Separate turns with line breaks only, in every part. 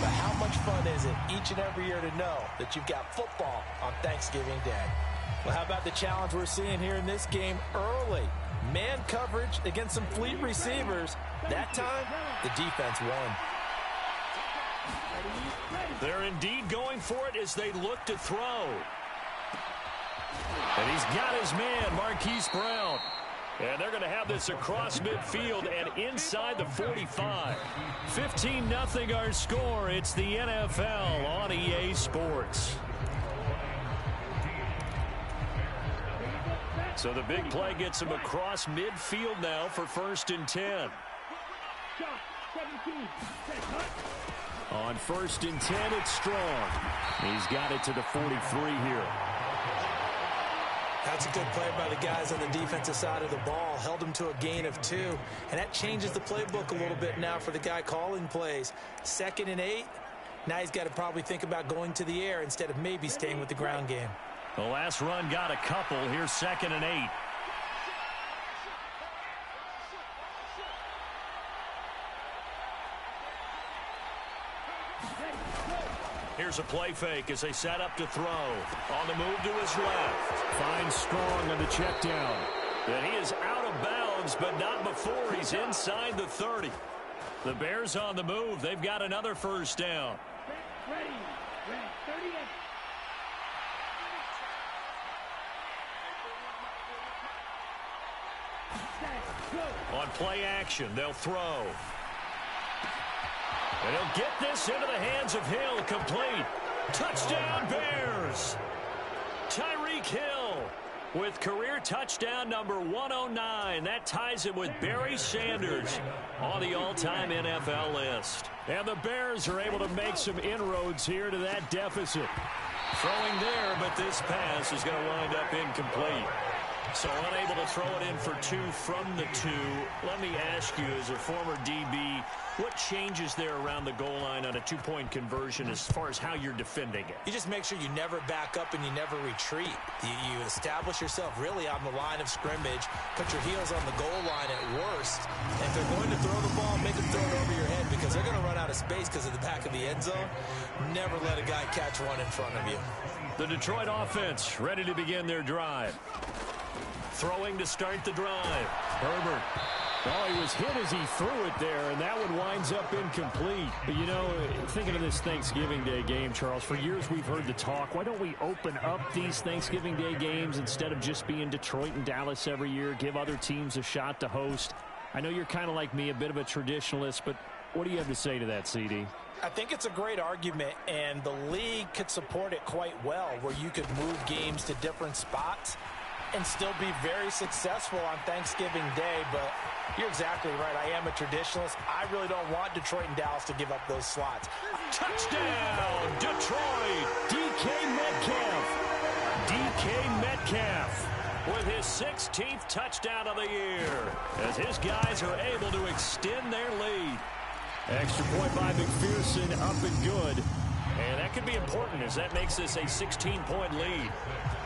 But how much fun is it each and every year to know that you've got football on Thanksgiving Day? Well, how about the challenge we're seeing here in this game early? Man coverage against some fleet receivers. That time, the defense won.
They're indeed going for it as they look to throw. And he's got his man, Marquise Brown. And they're going to have this across midfield and inside the 45. 15-0 our score. It's the NFL on EA Sports. So the big play gets him across midfield now for 1st and 10. On 1st and 10, it's Strong. He's got it to the 43 here.
That's a good play by the guys on the defensive side of the ball. Held him to a gain of 2. And that changes the playbook a little bit now for the guy calling plays. 2nd and 8. Now he's got to probably think about going to the air instead of maybe staying with the ground game.
The last run got a couple. Here's 2nd and 8. Here's a play fake as they set up to throw. On the move to his left. Finds Strong on the check down. And he is out of bounds, but not before he's inside the 30. The Bears on the move. They've got another 1st down.
Ready. 38.
On play action, they'll throw. And he'll get this into the hands of Hill, complete. Touchdown, Bears. Tyreek Hill with career touchdown number 109. That ties him with Barry Sanders on the all-time NFL list. And the Bears are able to make some inroads here to that deficit. Throwing there, but this pass is going to wind up incomplete. So unable to throw it in for 2 from the 2. Let me ask you, as a former DB, what changes there around the goal line on a 2-point conversion as far as how you're defending it?
You just make sure you never back up and you never retreat. You establish yourself really on the line of scrimmage, put your heels on the goal line at worst. And if they're going to throw the ball, make them throw it over your head because they're going to run out of space because of the back of the end zone. Never let a guy catch one in front of you.
The Detroit offense ready to begin their drive. Throwing to start the drive. Herbert. Oh, he was hit as he threw it there, and that one winds up incomplete. But, you know, thinking of this Thanksgiving Day game, Charles, for years we've heard the talk, why don't we open up these Thanksgiving Day games instead of just being Detroit and Dallas every year, give other teams a shot to host? I know you're kind of like me, a bit of a traditionalist, but what do you have to say to that, CD?
I think it's a great argument, and the league could support it quite well, where you could move games to different spots and still be very successful on Thanksgiving Day. But you're exactly right. I am a traditionalist. I really don't want Detroit and Dallas to give up those slots.
Touchdown, Detroit! DK Metcalf. DK Metcalf with his 16th touchdown of the year as his guys are able to extend their lead. Extra point by McPherson, up and good. And that could be important as that makes this a 16-point lead.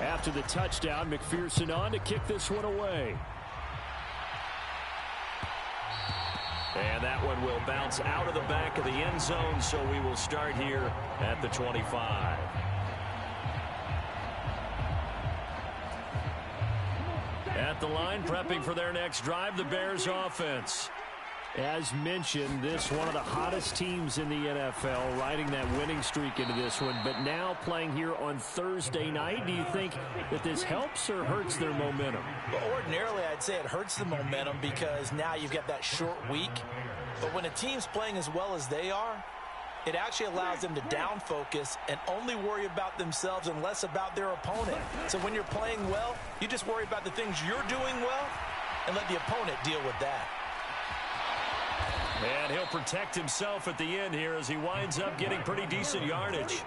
After the touchdown, McPherson on to kick this one away. And that one will bounce out of the back of the end zone, so we will start here at the 25. At the line, prepping for their next drive, the Bears offense. As mentioned, this one of the hottest teams in the NFL, riding that winning streak into this one, but now playing here on Thursday night. Do you think that this helps or hurts their momentum?
Well, ordinarily, I'd say it hurts the momentum because now you've got that short week. But when a team's playing as well as they are, it actually allows them to down focus and only worry about themselves and less about their opponent. So when you're playing well, you just worry about the things you're doing well and let the opponent deal with that.
And he'll protect himself at the end here as he winds up getting pretty decent yardage.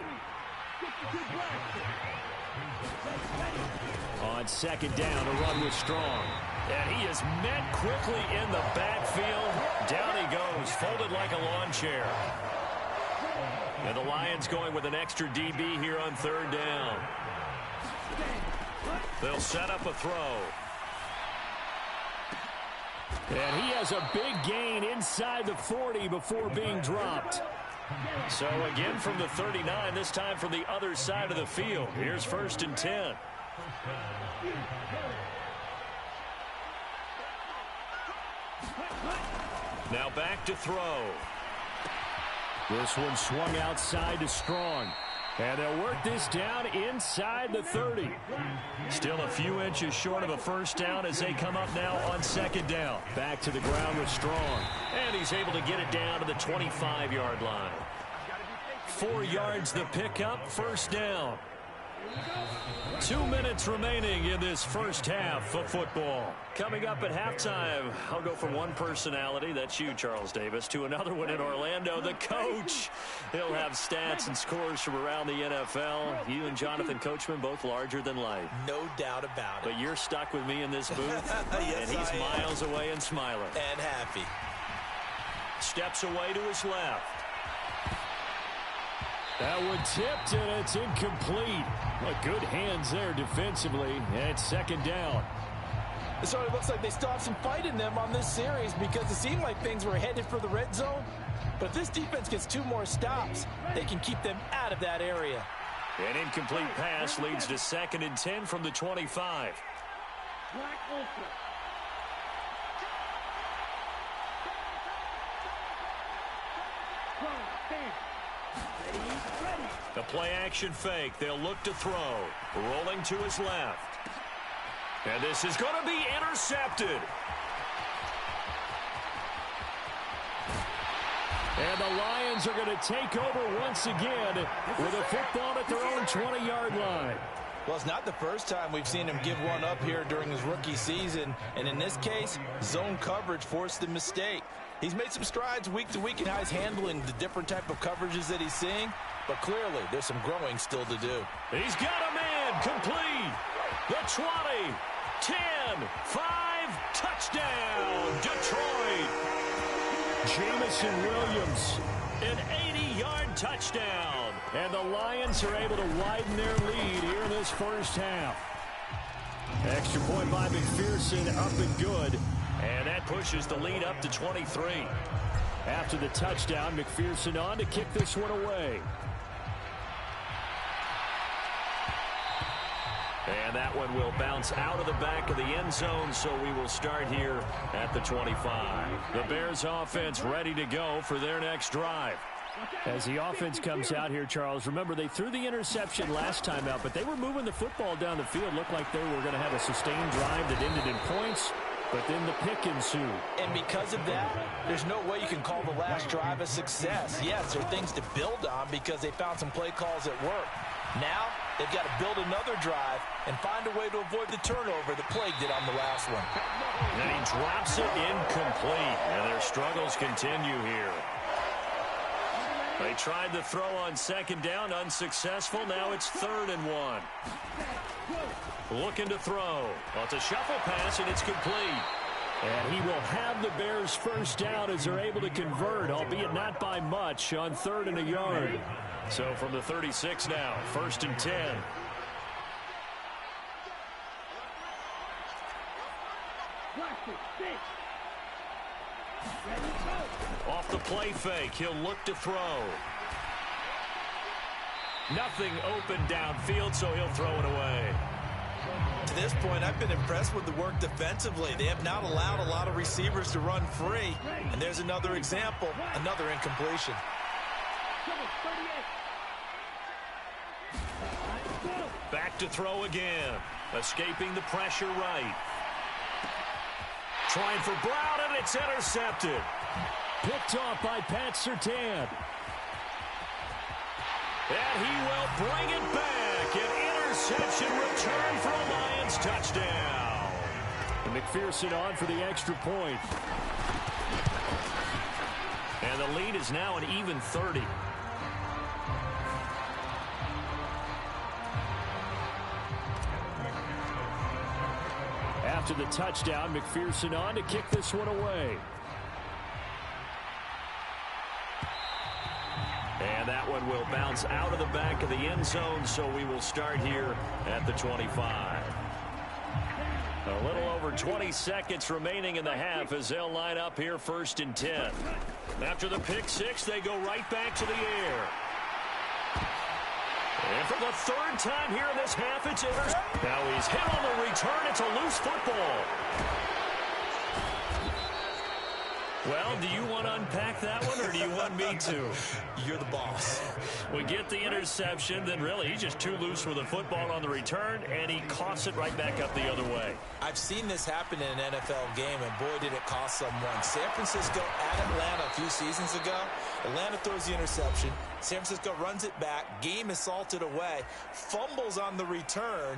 On second down, a run with Strong. And he is met quickly in the backfield. Down he goes, folded like a lawn chair. And the Lions going with an extra DB here on third down. They'll set up a throw. And he has a big gain inside the 40 before being dropped. So again from the 39, this time from the other side of the field. Here's 1st and 10. Now back to throw. This one swung outside to Strong. And they'll work this down inside the 30. Still a few inches short of a first down as they come up now on 2nd down. Back to the ground with Strong. And he's able to get it down to the 25-yard line. 4 yards the pickup, 1st down. 2 minutes remaining in this first half of football. Coming up at halftime, I'll go from one personality, that's you, Charles Davis, to another one in Orlando, the coach. He'll have stats and scores from around the NFL. You and Jonathan Coachman, both larger than life.
No doubt about it.
But you're stuck with me in this booth,
yes,
and he's miles away and smiling.
And happy.
Steps away to his left.
That one tipped, and it's incomplete. Well, good hands there defensively, and 2nd down.
So it looks like they still have some fight in them on this series because it seemed like things were headed for the red zone. But if this defense gets 2 more stops, they can keep them out of that area.
An incomplete pass leads to 2nd and 10 from the 25. The play-action fake. They'll look to throw. Rolling to his left. And this is going to be intercepted.
And the Lions are going to take over once again with a football at their own 20-yard line.
Well, it's not the first time we've seen him give one up here during his rookie season. And in this case, zone coverage forced the mistake. He's made some strides week to week in how he's handling the different type of coverages that he's seeing. But clearly, there's some growing still to do.
He's got a man complete. The 20, 10, 5, touchdown, Detroit.
Jamison Williams.
An 80-yard touchdown.
And the Lions are able to widen their lead here in this first half. Extra point by McPherson, up and good.
And that pushes the lead up to 23.
After the touchdown, McPherson on to kick this one away.
And that one will bounce out of the back of the end zone, so we will start here at the 25. The Bears offense ready to go for their next drive.
As the offense comes out here, Charles, remember they threw the interception last time out, but they were moving the football down the field. Looked like they were going to have a sustained drive that ended in points, but then the pick ensued.
And because of that, there's no way you can call the last drive a success. Yes, there are things to build on because they found some play calls at work. Now, they've got to build another drive and find a way to avoid the turnover that plagued it on the last one.
And he drops it incomplete, and their struggles continue here. They tried the throw on 2nd down, unsuccessful. Now it's 3rd and 1. Looking to throw. Well, it's a shuffle pass, and it's complete.
And he will have the Bears first down as they're able to convert, albeit not by much, on 3rd and a yard.
So from the 36 now, 1st and 10. Off the play fake, he'll look to throw. Nothing open downfield, so he'll throw it away.
To this point, I've been impressed with the work defensively. They have not allowed a lot of receivers to run free. And there's another example, another incompletion.
Back to throw again. Escaping the pressure right. Trying for Brown, and it's intercepted.
Picked off by Pat Surtain.
And he will bring it back. An interception return for a Lions touchdown.
And McPherson on for the extra point.
And the lead is now an even 30.
After the touchdown, McPherson on to kick this one away.
And that one will bounce out of the back of the end zone, so we will start here at the 25. A little over 20 seconds remaining in the half as they'll line up here 1st and 10. After the pick six, they go right back to the air. And for the 3rd time here in this half, it's intercepted. Now he's hit on the return. It's a loose football. Well, do you want to unpack that one, or do you want me to?
You're the boss.
We get the interception, then really he's just too loose with the football on the return, and he coughs it right back up the other way.
I've seen this happen in an NFL game, and boy, did it cost someone. San Francisco at Atlanta a few seasons ago. Atlanta throws the interception. San Francisco runs it back. Game is salted away. Fumbles on the return.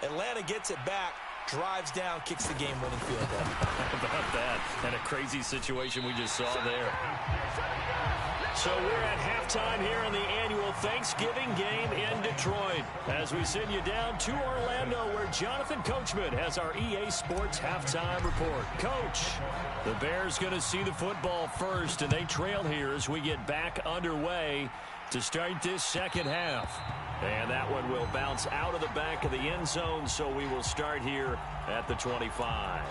Atlanta gets it back. Drives down, kicks the game-winning field goal.
How about that? And a crazy situation we just saw there. So we're at halftime here in the annual Thanksgiving game in Detroit. As we send you down to Orlando, where Jonathan Coachman has our EA Sports halftime report. Coach, the Bears going to see the football first, and they trail here as we get back underway to start this second half. And that one will bounce out of the back of the end zone, so we will start here at the 25.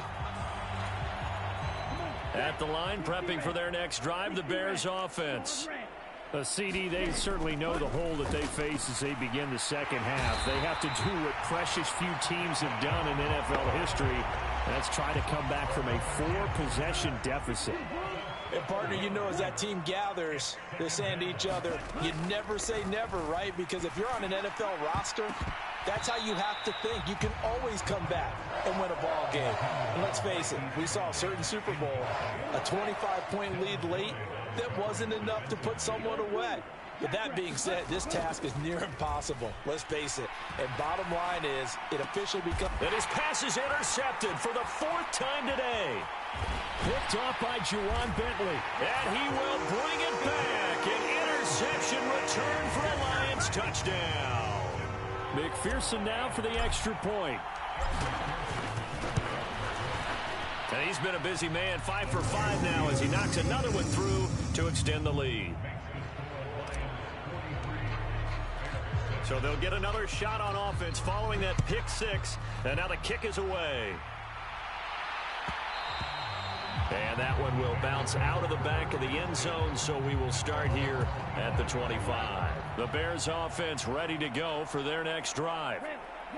At the line, prepping for their next drive, the Bears offense.
CD, they certainly know the hole that they face as they begin the second half. They have to do what precious few teams have done in NFL history. That's try to come back from a 4-possession deficit.
And, partner, you know, as that team gathers, they're saying to each other, you never say never, right? Because if you're on an NFL roster, that's how you have to think. You can always come back and win a ball game. And let's face it, we saw a certain Super Bowl, a 25-point lead late that wasn't enough to put someone away. But that being said, this task is near impossible. Let's face it. And bottom line is, it officially becomes...
And his pass is intercepted for the 4th time today.
Picked off by Juwan Bentley.
And he will bring it back. An interception return for a Lions touchdown.
McPherson now for the extra point.
And he's been a busy man, 5 for 5 now as he knocks another one through to extend the lead. So they'll get another shot on offense following that pick six. And now the kick is away. And that one will bounce out of the back of the end zone, so we will start here at the 25. The Bears offense ready to go for their next drive.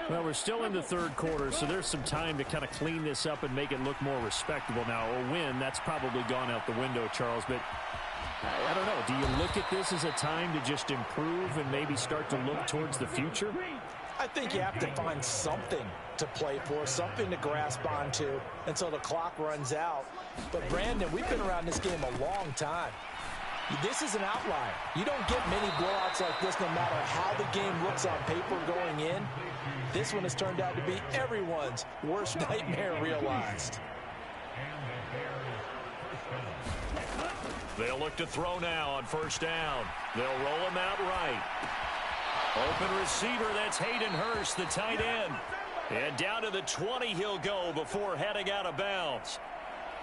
Well, we're still in the 3rd quarter, so there's some time to kind of clean this up and make it look more respectable now. A win, that's probably gone out the window, Charles, but I don't know. Do you look at this as a time to just improve and maybe start to look towards the future?
I think you have to find something to play for, something to grasp onto until the clock runs out. But, Brandon, we've been around this game a long time. This is an outlier. You don't get many blowouts like this no matter how the game looks on paper going in. This one has turned out to be everyone's worst nightmare realized.
They'll look to throw now on 1st down. They'll roll him out right. Open receiver, that's Hayden Hurst, the tight end. And down to the 20 he'll go before heading out of bounds.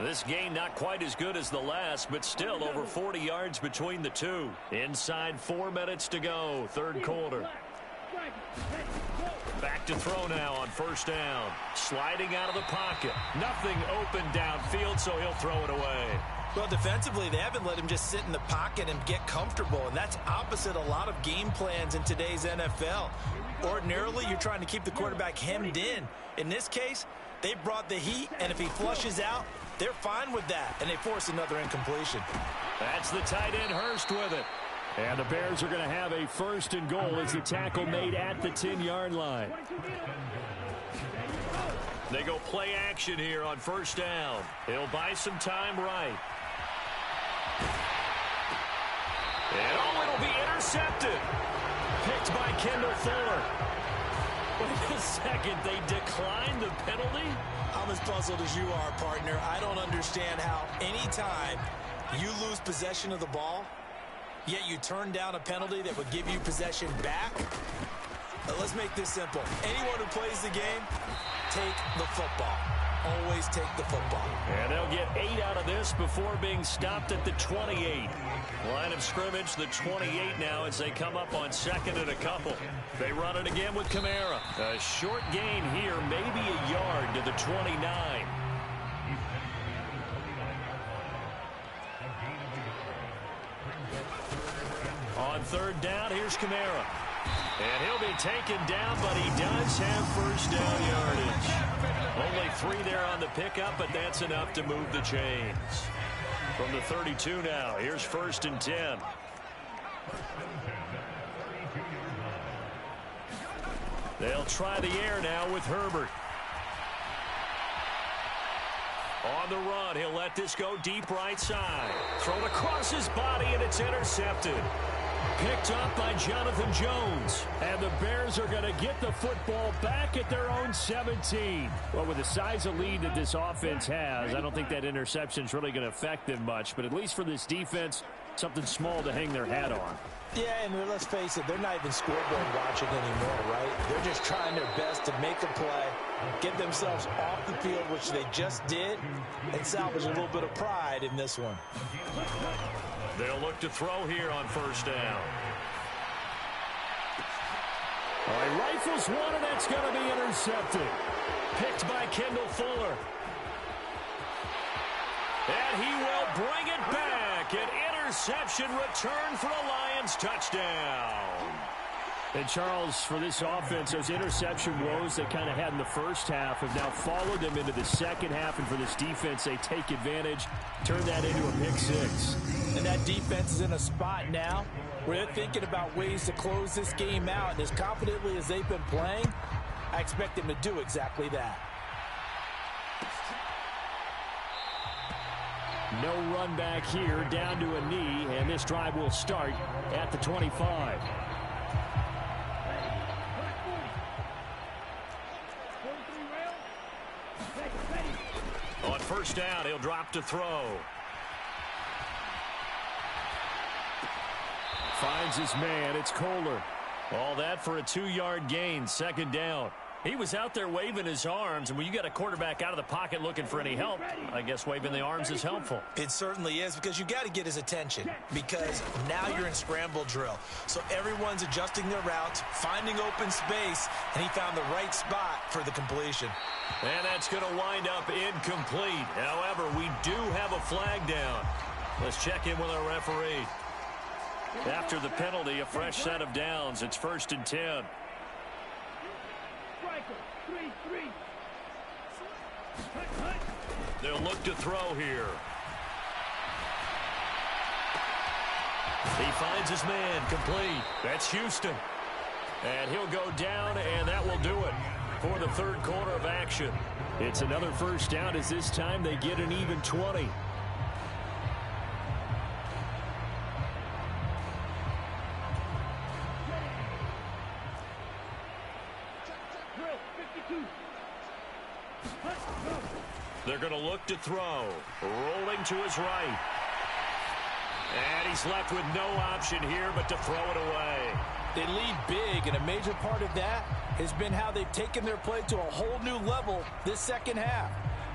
This game not quite as good as the last, but still over 40 yards between the two. Inside 4 minutes to go, 3rd quarter. Back to throw now on 1st down. Sliding out of the pocket. Nothing open downfield, so he'll throw it away.
Well, defensively, they haven't let him just sit in the pocket and get comfortable, and that's opposite a lot of game plans in today's NFL. Ordinarily, you're trying to keep the quarterback hemmed in. In this case, they brought the heat, and if he flushes out, they're fine with that, and they force another incompletion.
That's the tight end Hurst with it.
And the Bears are going to have a 1st and goal as the tackle made at the 10-yard line.
They go play action here on 1st down. He'll buy some time right. And it'll be intercepted. Picked by Kendall Fuller. Wait a second, they declined the penalty?
I'm as puzzled as you are, partner. I don't understand how anytime you lose possession of the ball, yet you turn down a penalty that would give you possession back. Let's make this simple. Anyone who plays the game, take the football. always take the football.
And they'll get 8 out of this before being stopped at the 28. Line of scrimmage, the 28 now as they come up on 2nd and a couple. They run it again with Kamara. A short gain here, maybe a yard to the 29. On 3rd down, here's Kamara. And he'll be taken down, but he does have first down yardage. Only 3 there on the pickup, but that's enough to move the chains. From the 32 now, here's 1st and 10. They'll try the air now with Herbert. On the run, he'll let this go deep right side. Thrown across his body, and it's intercepted. Picked up by Jonathan Jones. And the Bears are going to get the football back at their own 17. Well, with the size of lead that this offense has, I don't think that interception is really going to affect them much. But at least for this defense, something small to hang their hat on.
Yeah, and let's face it, they're not even scoreboard watching anymore, right? They're just trying their best to make a play, get themselves off the field, which they just did, and salvage a little bit of pride in this one.
They'll look to throw here on 1st down. All right, rifles one, and that's going to be intercepted. Picked by Kendall Fuller. And he will bring it back. An interception return for a Lions touchdown. And Charles, for this offense, those interception woes they kind of had in the first half have now followed them into the second half. And for this defense, they take advantage, turn that into a pick 6.
And that defense is in a spot now where they're thinking about ways to close this game out. And as confidently as they've been playing, I expect them to do exactly that.
No run back here, down to a knee, and this drive will start at the 25. On 1st down, he'll drop to throw. Finds his man, it's Kohler. All that for a 2-yard gain, 2nd down. He was out there waving his arms, and when you got a quarterback out of the pocket looking for any help, I guess waving the arms is helpful.
It certainly is, because you got to get his attention, because now you're in scramble drill. So everyone's adjusting their routes, finding open space, and he found the right spot for the completion.
And that's going to wind up incomplete. However, we do have a flag down. Let's check in with our referee. After the penalty, a fresh set of downs. It's 1st and 10. They'll look to throw here. He finds his man, complete. That's Houston. And he'll go down, and that will do it for the 3rd quarter of action. It's another 1st down as this time they get an even 20. They're going to look to throw. Rolling to his right. And he's left with no option here but to throw it away.
They lead big, and a major part of that has been how they've taken their play to a whole new level this second half.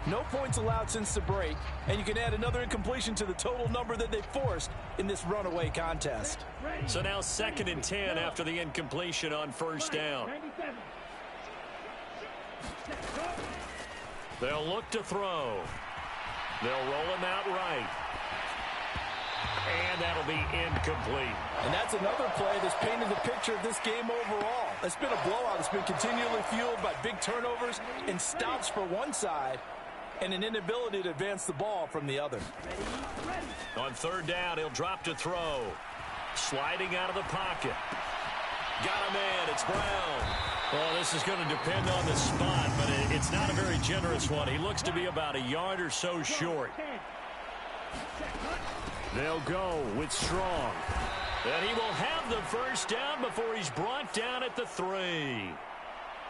No points allowed since the break, and you can add another incompletion to the total number that they forced in this runaway contest.
So now 2nd and 10 after the incompletion on 1st down. They'll look to throw. They'll roll him out right. And that'll be incomplete.
And that's another play that's painted the picture of this game overall. It's been a blowout. It's been continually fueled by big turnovers and stops for one side and an inability to advance the ball from the other.
On 3rd down, he'll drop to throw. Sliding out of the pocket. Got a man. It's Brown. Well, this is going to depend on the spot, but it's not a very generous one. He looks to be about a yard or so short. They'll go with Strong. And he will have the 1st down before he's brought down at the 3.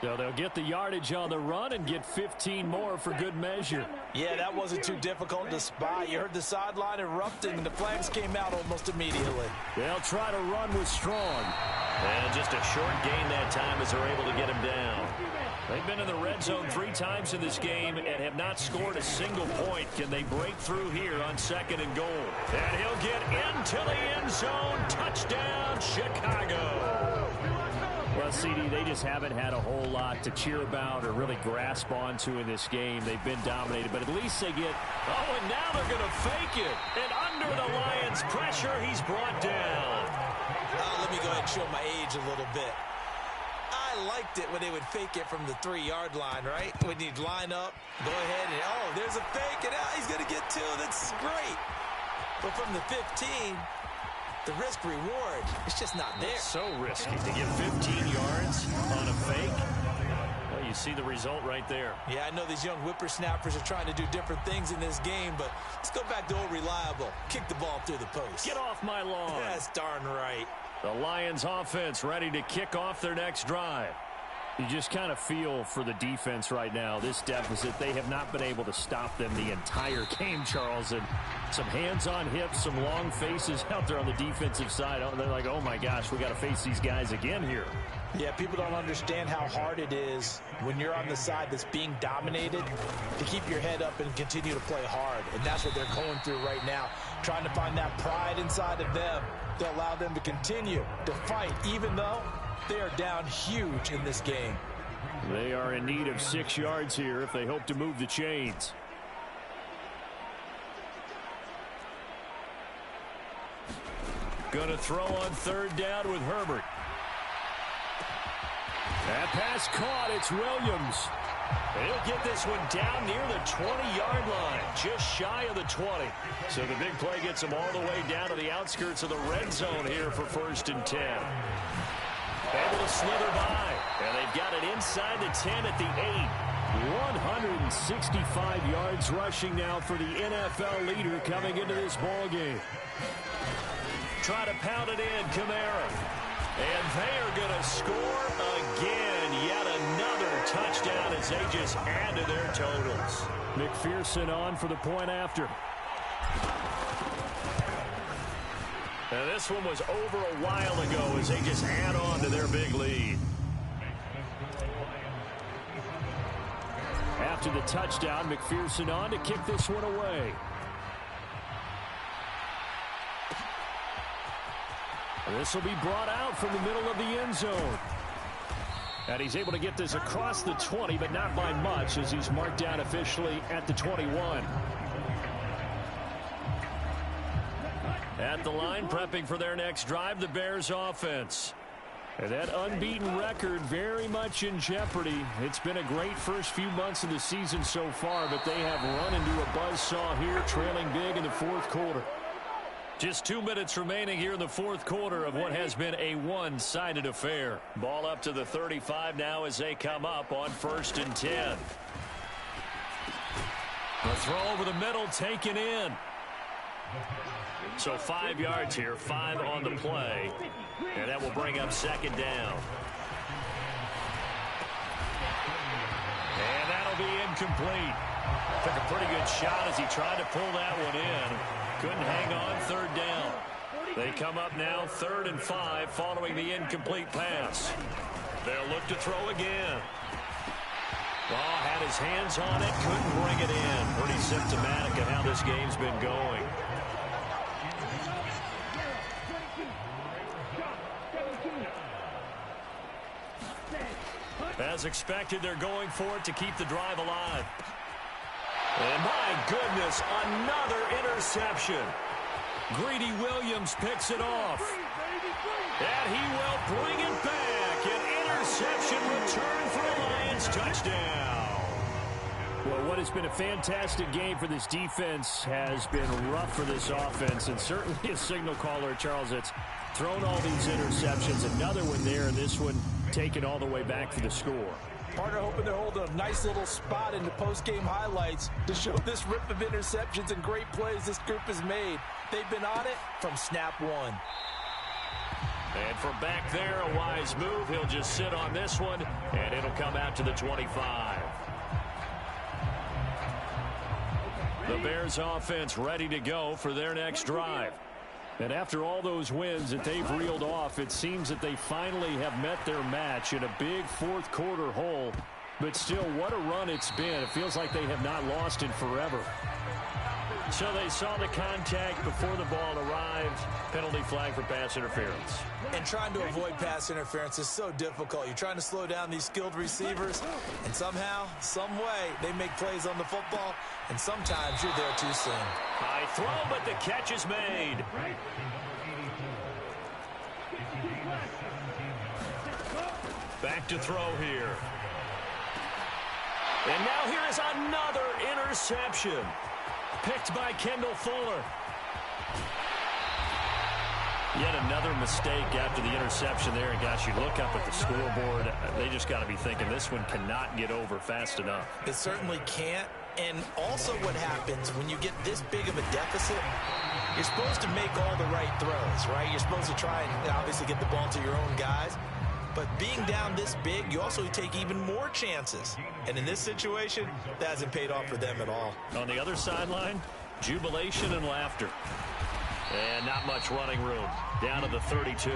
So they'll get the yardage on the run and get 15 more for good measure.
Yeah, that wasn't too difficult to spot. You heard the sideline erupting, and the flags came out almost immediately.
They'll try to run with Strong. And just a short gain that time as they're able to get him down. They've been in the red zone 3 times in this game and have not scored a single point. Can they break through here on 2nd and goal? And he'll get into the end zone. Touchdown, Chicago.
Well, CD, they just haven't had a whole lot to cheer about or really grasp onto in this game. They've been dominated, but at least they get...
Oh, and now they're going to fake it. And under the Lions' pressure, he's brought down.
Let me go ahead and show my age a little bit. I liked it when they would fake it from the 3-yard line, right? When you'd line up, go ahead and, oh, there's a fake, and he's going to get 2. That's great. But from the 15, the risk-reward, it's just not there.
It's so risky to get 15 yards on a fake. Well, you see the result right there.
Yeah, I know these young whippersnappers are trying to do different things in this game, but let's go back to old reliable. Kick the ball through the post.
Get off my lawn.
That's darn right.
The Lions offense ready to kick off their next drive.
You just kind of feel for the defense right now, this deficit. They have not been able to stop them the entire game, Charles. And some hands on hips, some long faces out there on the defensive side. They're like, oh, my gosh, we got to face these guys again here.
Yeah, people don't understand how hard it is when you're on the side that's being dominated to keep your head up and continue to play hard. And that's what they're going through right now, trying to find that pride inside of them to allow them to continue to fight, even though they are down huge in this game.
They are in need of 6 yards here if they hope to move the chains.
Going to throw on 3rd down with Herbert. That pass caught. It's Williams. He'll get this one down near the 20-yard line, just shy of the 20. So the big play gets them all the way down to the outskirts of the red zone here for 1st and 10. Able to slither by, and they've got it inside the 10 at the 8.
165 yards rushing now for the NFL leader coming into this ball game.
Try to pound it in, Kamara. And they are going to score again. Yet another touchdown as they just add to their totals.
McPherson on for the point after.
Now this one was over a while ago as they just add on to their big lead.
After the touchdown, McPherson on to kick this one away. This will be brought out from the middle of the end zone. And he's able to get this across the 20, but not by much as he's marked down officially at the 21.
At the line, prepping for their next drive, the Bears offense.
And that unbeaten record very much in jeopardy. It's been a great first few months of the season so far, but they have run into a buzzsaw here, trailing big in the 4th quarter.
Just 2 minutes remaining here in the 4th quarter of what has been a one-sided affair. Ball up to the 35 now as they come up on 1st and 10. The throw over the middle taken in. So 5 yards here, 5 on the play. And that will bring up 2nd down. And that'll be incomplete. Took a pretty good shot as he tried to pull that one in. Couldn't hang on, 3rd down. They come up now 3rd and 5 following the incomplete pass. They'll look to throw again. Oh, had his hands on it, couldn't bring it in. Pretty symptomatic of how this game's been going. As expected, they're going for it to keep the drive alive. And my goodness, another interception. Greedy Williams picks it off. And he will bring it back. An interception return for a Lions touchdown.
Well, what has been a fantastic game for this defense has been rough for this offense. And certainly a signal caller, Charles, that's thrown all these interceptions. Another one there, and this one taken all the way back for the score.
Partner hoping they're holding a nice little spot in the post-game highlights to show this rip of interceptions and great plays this group has made. They've been on it from snap one.
And from back there, a wise move. He'll just sit on this one, and it'll come out to the 25. The Bears offense ready to go for their next drive. And after all those wins that they've reeled off, it seems that they finally have met their match in a big 4th quarter hole But still, what a run it's been. It feels like they have not lost in forever. So they saw the contact before the ball arrived. Penalty flag for pass interference.
And trying to avoid pass interference is so difficult. You're trying to slow down these skilled receivers, and somehow, some way, they make plays on the football, and sometimes you're there too soon.
High throw, but the catch is made. Back to throw here. And now here is another interception. Picked by Kendall Fuller. Yet another mistake after the interception there. And gosh, you look up at the scoreboard, they just got to be thinking this one cannot get over fast enough.
It certainly can't. And also what happens when you get this big of a deficit, you're supposed to make all the right throws, right? You're supposed to try and obviously get the ball to your own guys. But being down this big, you also take even more chances. And in this situation, that hasn't paid off for them at all.
On the other sideline, jubilation and laughter. And not much running room. Down to the 32.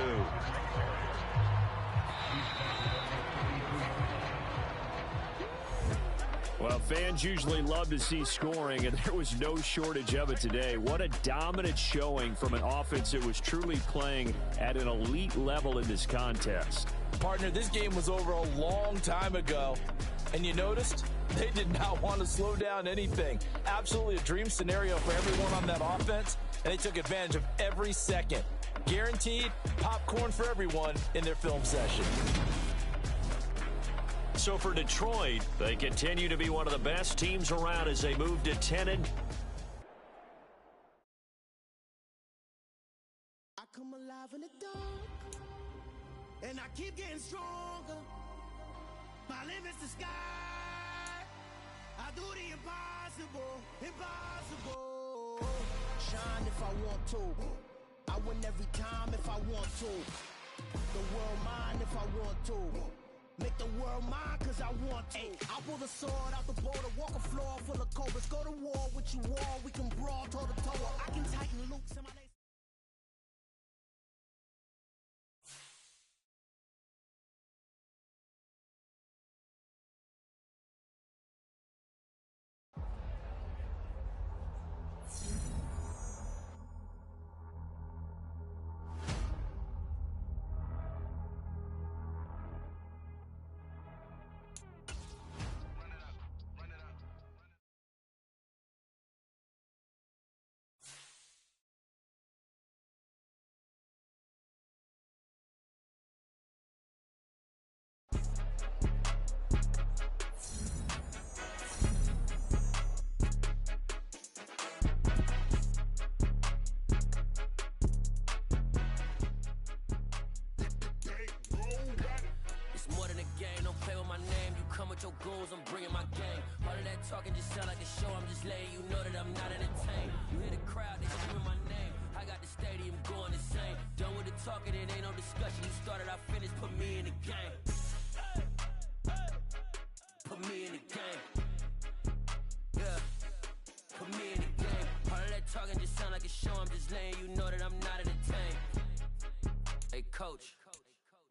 Well, fans usually love to see scoring, and there was no shortage of it today. What a dominant showing from an offense that was truly playing at an elite level in this contest.
Partner, this game was over a long time ago, and you noticed they did not want to slow down anything. Absolutely a dream scenario for everyone on that offense, and they took advantage of every second. Guaranteed popcorn for everyone in their film session.
So for Detroit, they continue to be one of the best teams around as they move to 10-.
I come alive in the dark, and I keep getting stronger. My limit's the sky. I do the impossible, impossible. Shine if I want to. I win every time if I want to. The world mine if I want to. Make the world mine cause I want to. I pull the sword out the border, walk a floor full of cobras. Go to war with you all, we can brawl toe to toe. I can tighten loops in my legs. Your goals, I'm bringing my game. All of that talking just sound like a show. I'm just letting you know that I'm not entertained. You hear the crowd, they screaming my name. I got the stadium going insane. Done with the talking, it ain't no discussion. You started, I finished, put me in the game. Put me in the game. Yeah. Put me in the game. All of that talking just sound like a show. I'm just letting you know that I'm not entertained. Hey, coach.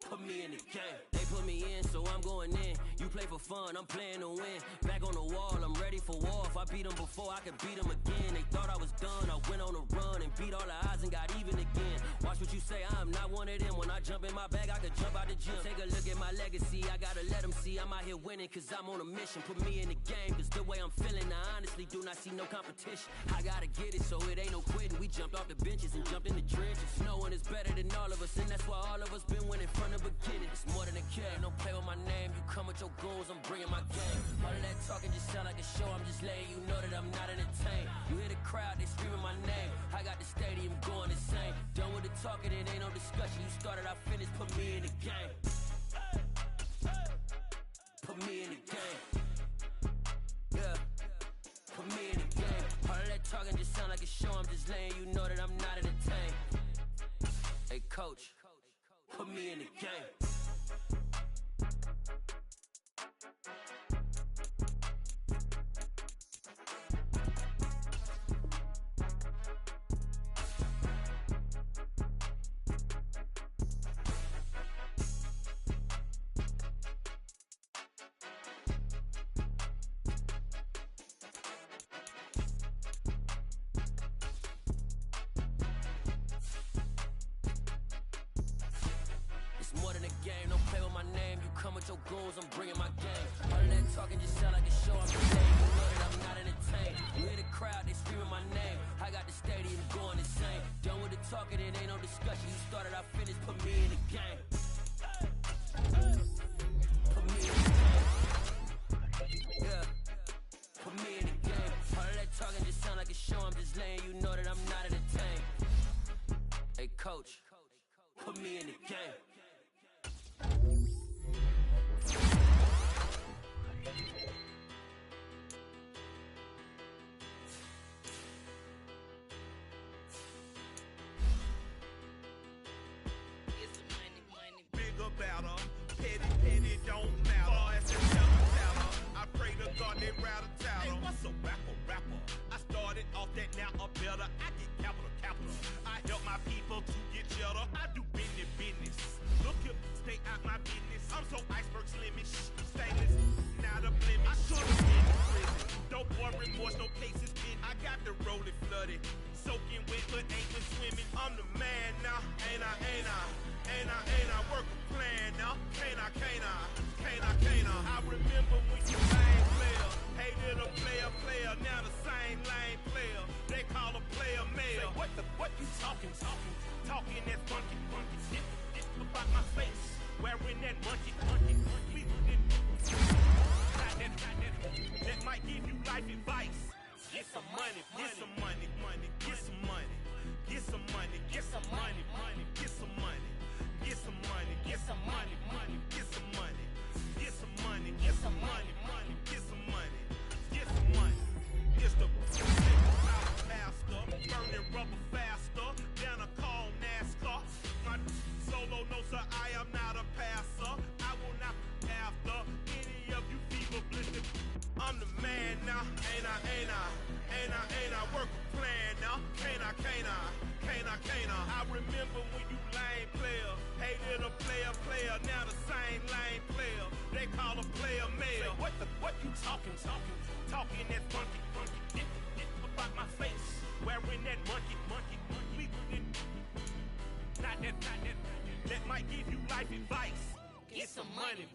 Put me in the game. They put me in, so I'm going in. You play for fun, I'm playing to win. Back on the wall, I'm ready for war. If I beat them before, I can beat them again. They thought I was done, I went on a run and beat all the odds and got even again. Watch what you say, I'm not one of them. When I jump in my bag, I could jump out the gym. Take a look at my legacy, I gotta let them see I'm out here winning, cause I'm on a mission. Put me in the game, cause the way I'm feeling, I honestly do not see no competition. I gotta get it, so it ain't no quitting. We jumped off the benches and jumped in the trenches. No one is better than all of us, and that's why all of us been winning from the beginning. It's more than a game, don't play with my name. You come with your goals, I'm bringing my game. All of that talking just sound like a show. I'm just letting you know that I'm not entertained. You hear the crowd, they screaming my name. I got the stadium going insane. Done with the talking, it ain't no discussion. You started, I finished, put me in the game. Put me in the game. Yeah. Put me in the game. All of that talking just sound like a show. I'm just letting you know that I'm not entertained. Hey, coach. Put me in the game. in the game, don't play with my name. You come with your goons, I'm bringing my game. All of that talking just sound like a show. I'm just saying, you know that I'm not entertained. You hear the crowd, they screaming my name. I got the stadium going insane. Done with the talking, it ain't no discussion. You started, I finished, put me in the game. Put me in the game. Yeah. Put me in the game. All of that talking just sound like a show. I'm just laying, you know that I'm not entertained. Hey, coach, put me in the game.
Bigger, better, petty, don't matter. Far as the teller, I pray to God they rattle tattle. Hey, what's a rapper? I started off that, now I'm better. I get capital. I help my people to get cheddar. I do business. Look here, stay out my business. I'm so iceberg slimmish, stainless, not a blemish. I should've been in prison. Don't worry, remorse, no cases in. I got the rolling flooded, soaking wet, but ain't been swimming. I'm the man now, ain't I? Work a plan now, can't I? I remember when you lame player, hated a player, now the same lame player. They call a player male. Say, what you talking that funky, shit about my face, wearing that monkey. We that might give you life advice. Get some money. It's the pastor, burning rubber faster than a call NASCAR. My solo, no sir, I am not a passer. I will not after any of you fever blistered. I'm the man now, ain't I? Work a plan now, can't I? I remember when you lame player, hated a player, now the same lame player. They call a player male. Say, what you talking that funky, shit about my face, wearing that monkey. We not that might give you life advice. Get some money.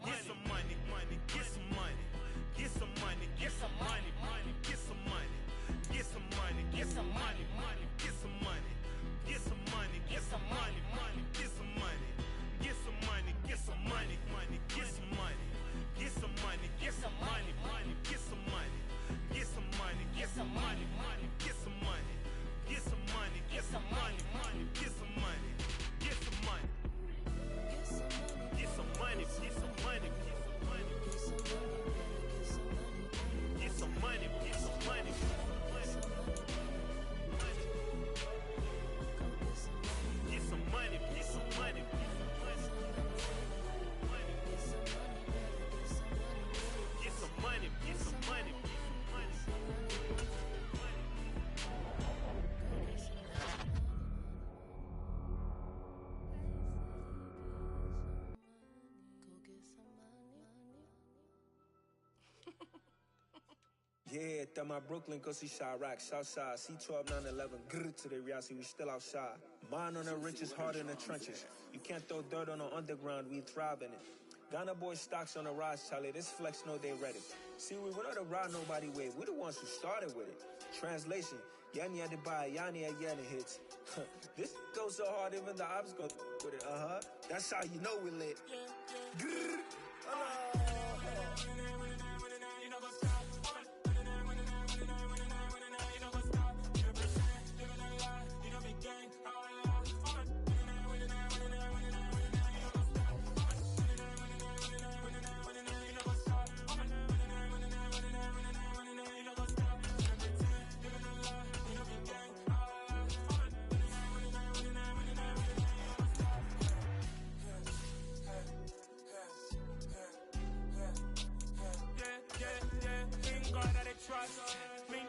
Yeah, that my Brooklyn, go see Chirac, Southside, C12, 911, grrr to the reality, we still outside. Mine on the riches, hard in the trenches. You can't throw dirt on the underground, we thrive in it. Ghana boys stocks on the rise, Charlie, this flex know they ready. See, we not to ride nobody wave, we the ones who started with it. Translation, Yanni had to buy, Yanni had Yanni hits. This goes so hard, even the ops go with it, That's how you know we lit. Grrr,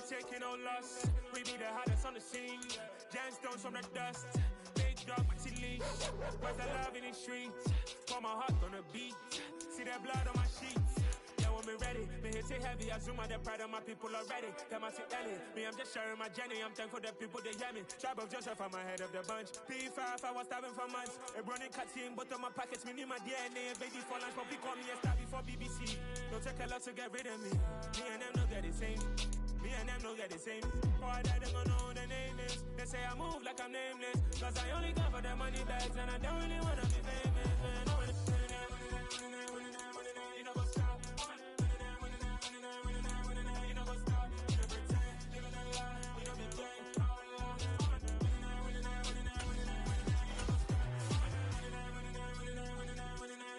taking no loss. We be the hottest on the scene. Gemstones from the dust. Big dog, what's he leash? Where's the love in the streets? Pour my heart on the beat. See that blood on my sheets. Yeah, when we ready, me hits it heavy. I zoom out the pride of my people already. Them I see Ellie. Me, I'm just sharing my journey. I'm thankful that people they hear me. Tribe of Joseph, I'm ahead of the bunch. P5, I was starving for months. A running cut seeing both of my pockets. Me need my DNA. Baby for lunch, but we call me a star before BBC. Don't take a lot to get rid of me. Me and them know they're the same. Me and them know they're the same. Boy, that them gonna know who the name is. They say I move like I'm nameless. Cause I only come for the money bags and I don't really wanna be famous, man. You know what's up? You know what's up? You know pretend, living a lie. We don't be gang.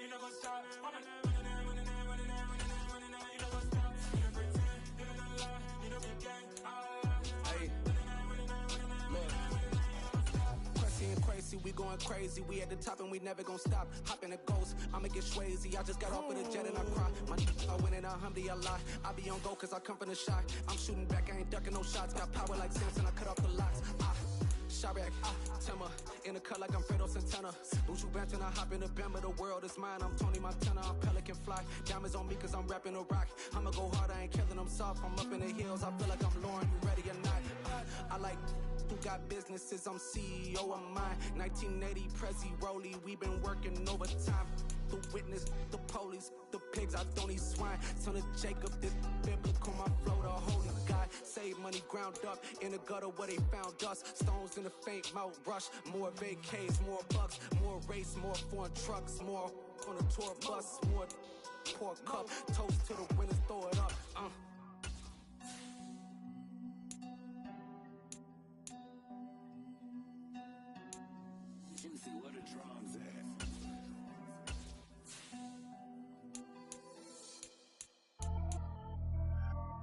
You know what's up?
We going crazy, we at the top and we never gonna stop. Hop in a ghost, I'ma get swayzy. I just got off of the jet and I cry. My I win it, alhamdulillah. I be on go cause I come from the shot. I'm shooting back, I ain't ducking no shots. Got power like Samson, I cut off the locks. Shabak, Timmer, in the cut like I'm Fredo Santana. Buju Banton, I hop in the Bama, the world is mine. I'm Tony Montana, I'm Pelican Fly. Diamonds on me cause I'm rapping a rock. I'ma go hard, I ain't killing them soft. I'm up in the hills, I feel like I'm Lauren, you ready or not? I like who got businesses, I'm CEO of mine. 1980 Prezi Rolly, we been working overtime. The witness, the police, the pigs, I don't eat swine. Son of Jacob, this biblical, my flow, the holy God. Save money ground up in the gutter where they found us. Stones in the faint mouth rush. More vacays, more bucks, more race, more foreign trucks, more on a tour bus, more pour cup. Toast to the winners, throw it up.
Juicy, where the drums at?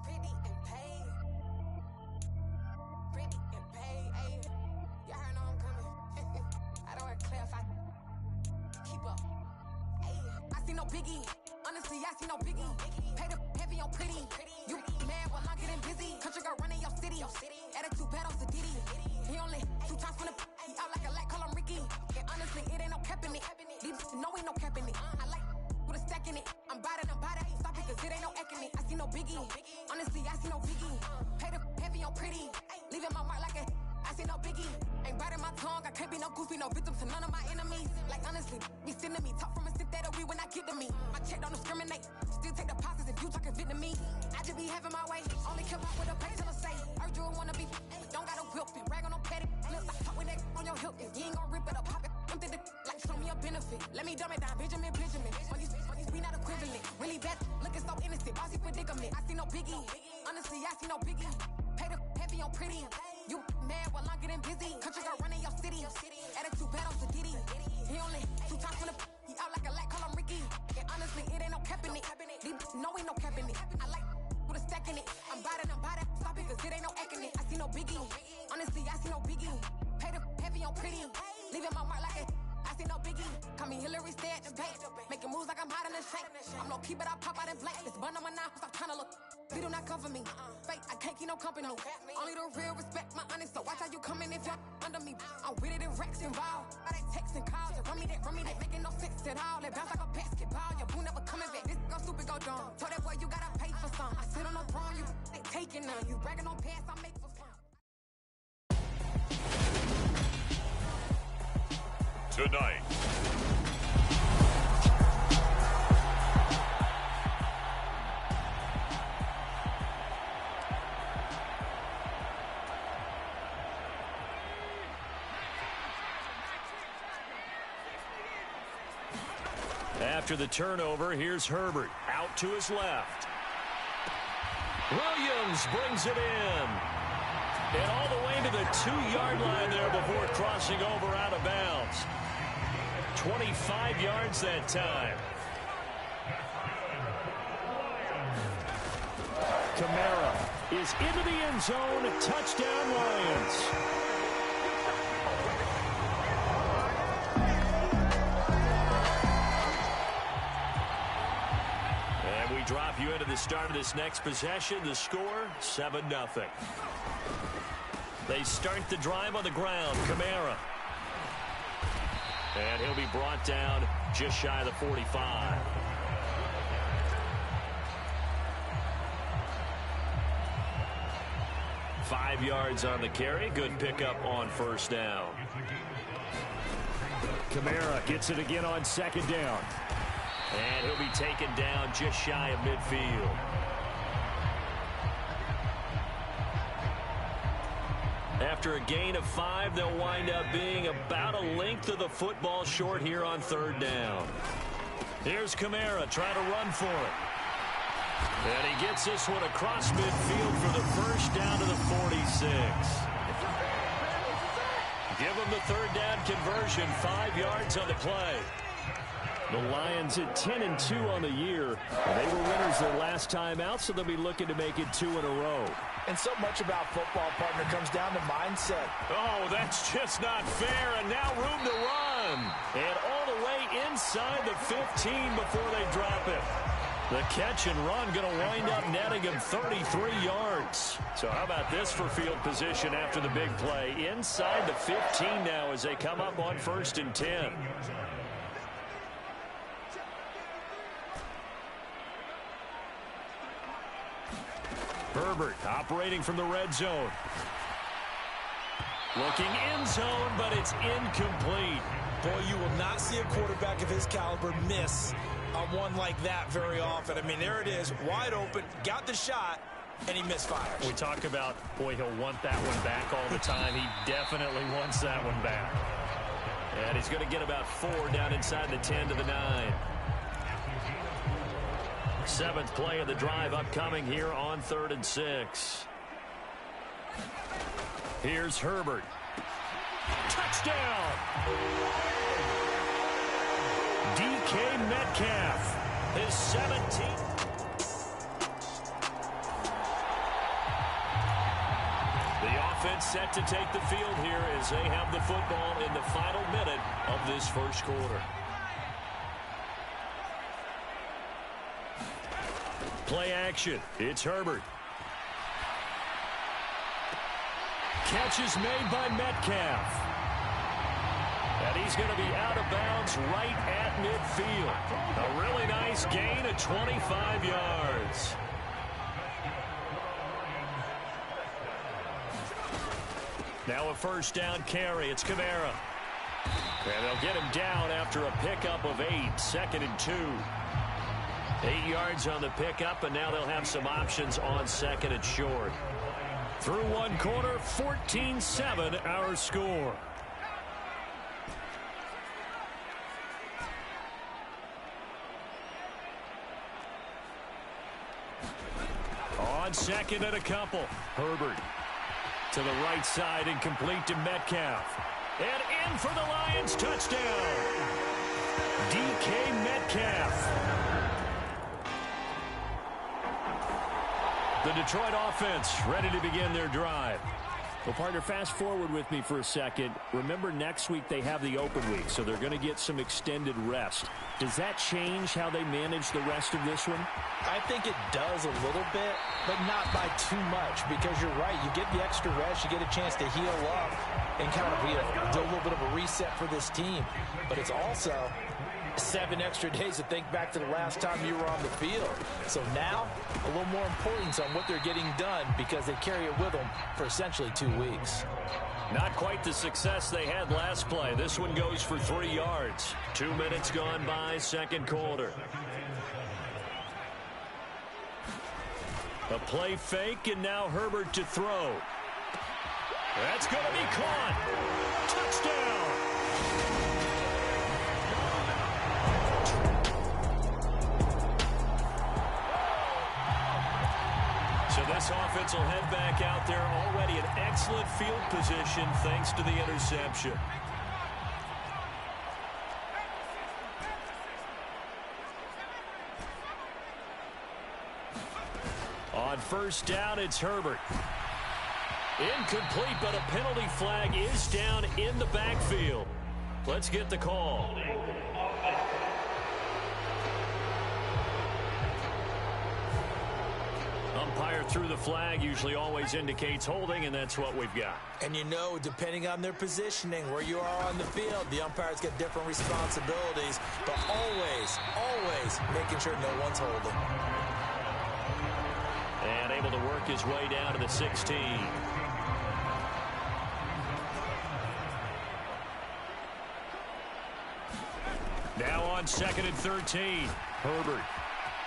Pretty and paid. Pretty and paid, ayy. Y'all heard know I'm coming. I don't want to clear if I keep up. Ayy, I see no biggie. Honestly, I see no biggie. Pay the heavy on pretty. You mad while I'm getting busy. Country girl running your city. Attitude bad on Sadiddy. He only 2 times from the he out like a light, call him Ricky. And honestly, it ain't no cap in it. These know ain't no cap in it. I like with a stack in it. I'm bought it. Stop it, cause it ain't no eck in it. I see no biggie. Honestly, I see no biggie. Pay the heavy on pretty. Leaving my mark like a I see no biggie. Ain't biting my tongue. I can't be no goofy, no victim to none of my enemies. Like honestly, be sending me talk from a sit that we when I get to me. My check don't discriminate. Still take deposits if you talking Vietnamese. I just be having my way. Only keep up with a pay till I say. Urge you wanna be. Don't got a whip and rag on no petty. Look like talk with that on your hip. If you ain't gon' rip it up, pop it. Empty the like show me a benefit. Let me dumb it down, Benjamin. On these we not equivalent. Really bad, looking so innocent. Bossy predicament. I see no biggie. Honestly, I see no biggie. Pay the heavy on pretty. You mad while I'm getting busy. Country girl running your city. Attitude bad on Sadiddy. He only 2 times from the he out like a light, call him Ricky. And honestly, it ain't no cap in it. These know ain't no cap in it. I like with a stack in it. I'm bought it. Stop it, cause it ain't no eck in it. I see no biggie. Honestly, I see no biggie. Pay the heavy on pretty. Leaving my mark like a I see no biggie. Call me Hillary, stay at the bank. Making moves like I'm hot in the shank. I'm low key, but I pop out in blank. This bun on my knife, stop trying to look. They do not come for me. Fake, I can't keep no company. Only the real respect my honest. So watch how you coming if you're under me. I'm with it and Rex involved. All that text and calls. And run me that. Making no sense at all. They bounce like a basketball. Your boo never coming back. This go stupid, go dumb. Told that boy you gotta pay for some. I sit on the throne, you they taking none. You bragging on pants, I make for fun.
Tonight. After the turnover, here's Herbert out to his left. Williams brings it in. And all the way to the 2-yard line there before crossing over out of bounds. 25 yards that time. Kamara is into the end zone. Touchdown, Lions. And we drop you into the start of this next possession. The score, 7-0. They start the drive on the ground. Kamara. And he'll be brought down just shy of the 45. 5 yards on the carry. Good pickup on first down.
Kamara gets it again on second down.
And he'll be taken down just shy of midfield. After a gain of 5, they'll wind up being about a length of the football short here on third down. Here's Kamara trying to run for it. And he gets this one across midfield for the first down to the 46. Give him the third down conversion, 5 yards on the play.
The Lions at 10-2 on the year. They were winners their last time out, so they'll be looking to make it 2 in a row.
And so much about football, partner, comes down to mindset.
Oh, that's just not fair, and now room to run. And all the way inside the 15 before they drop it. The catch and run going to wind up netting him 33 yards. So how about this for field position after the big play? Inside the 15 now as they come up on 1st and 10.
Herbert operating from the red zone.
Looking end zone, but it's incomplete.
Boy, you will not see a quarterback of his caliber miss on one like that very often. I mean, there it is, wide open, got the shot, and he misfires.
We talk about, boy, he'll want that one back all the time. He definitely wants that one back.
And he's going to get about 4 down inside the 10 to the 9. 7th play of the drive upcoming here on 3rd and 6. Here's Herbert. Touchdown! DK Metcalf, his 17th. The offense set to take the field here as they have the football in the final minute of this first quarter. Play action. It's Herbert. Catch is made by Metcalf. And he's going to be out of bounds right at midfield. A really nice gain of 25 yards. Now a first down carry. It's Kamara. And they'll get him down after a pickup of 8. 2nd and 2. 8 yards on the pickup, and now they'll have some options on 2nd and short. Through one quarter, 14-7 our score. On 2nd and a couple, Herbert to the right side and complete to Metcalf. And in for the Lions, touchdown. DK Metcalf. The Detroit offense ready to begin their drive.
Well, partner, fast forward with me for a second. Remember, next week they have the open week, so they're going to get some extended rest. Does that change how they manage the rest of this one?
I think it does a little bit, but not by too much, because you're right. You get the extra rest, you get a chance to heal up and kind of do a little bit of a reset for this team. But it's also 7 extra days to think back to the last time you were on the field. So now, a little more importance on what they're getting done because they carry it with them for essentially 2 weeks.
Not quite the success they had last play. This one goes for 3 yards. 2 minutes gone by, 2nd quarter. A play fake, and now Herbert to throw. That's going to be caught. Touchdown. So this offense will head back out there already in excellent field position thanks to the interception. On first down, it's Herbert. Incomplete, but a penalty flag is down in the backfield. Let's get the call. Umpire threw the flag, usually always indicates holding, and that's what we've got.
And you know, depending on their positioning, where you are on the field, the umpires get different responsibilities, but always, always making sure no one's holding.
And able to work his way down to the 16. Now on 2nd and 13. Herbert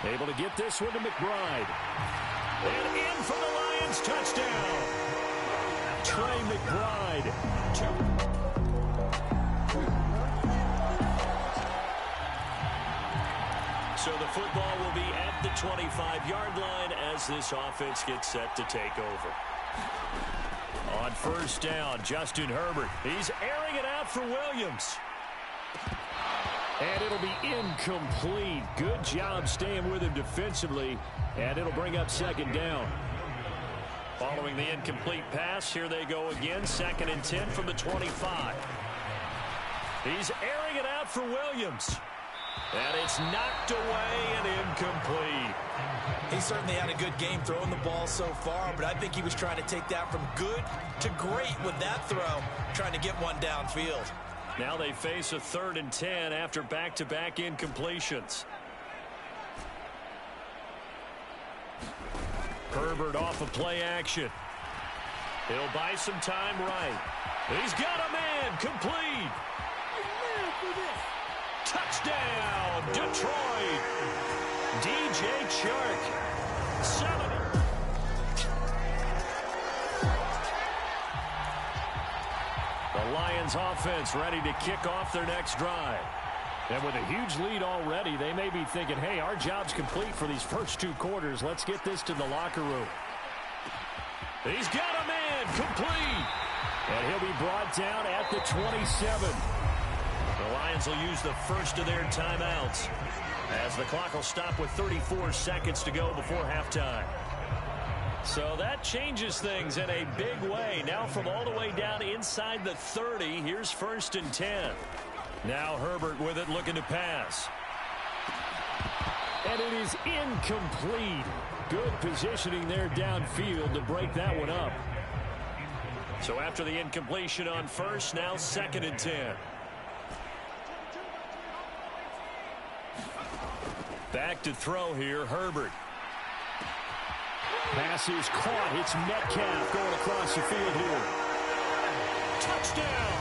able to get this one to McBride. And in for the Lions touchdown. Trey McBride. So the football will be at the 25-yard line as this offense gets set to take over. On 1st down, Justin Herbert. He's airing it out for Williams. And it'll be incomplete. Good job staying with him defensively. And it'll bring up 2nd down. Following the incomplete pass, here they go again. 2nd and 10 from the 25. He's airing it out for Williams. And it's knocked away and incomplete.
He certainly had a good game throwing the ball so far, but I think he was trying to take that from good to great with that throw, trying to get one downfield.
Now they face a 3rd and 10 after back-to-back incompletions. Herbert off of play action. He'll buy some time right. He's got a man complete. Touchdown, Detroit. DJ Chark. 7. The Lions offense ready to kick off their next drive. And with a huge lead already, they may be thinking, hey, our job's complete for these first 2 quarters. Let's get this to the locker room. He's got a man complete. And he'll be brought down at the 27. The Lions will use the first of their timeouts as the clock will stop with 34 seconds to go before halftime. So that changes things in a big way. Now from all the way down inside the 30, here's 1st and 10. Now Herbert with it, looking to pass. And it is incomplete. Good positioning there downfield to break that one up. So after the incompletion on 1st, now 2nd and 10. Back to throw here, Herbert. Pass is caught. It's Metcalf going across the field here. Touchdown!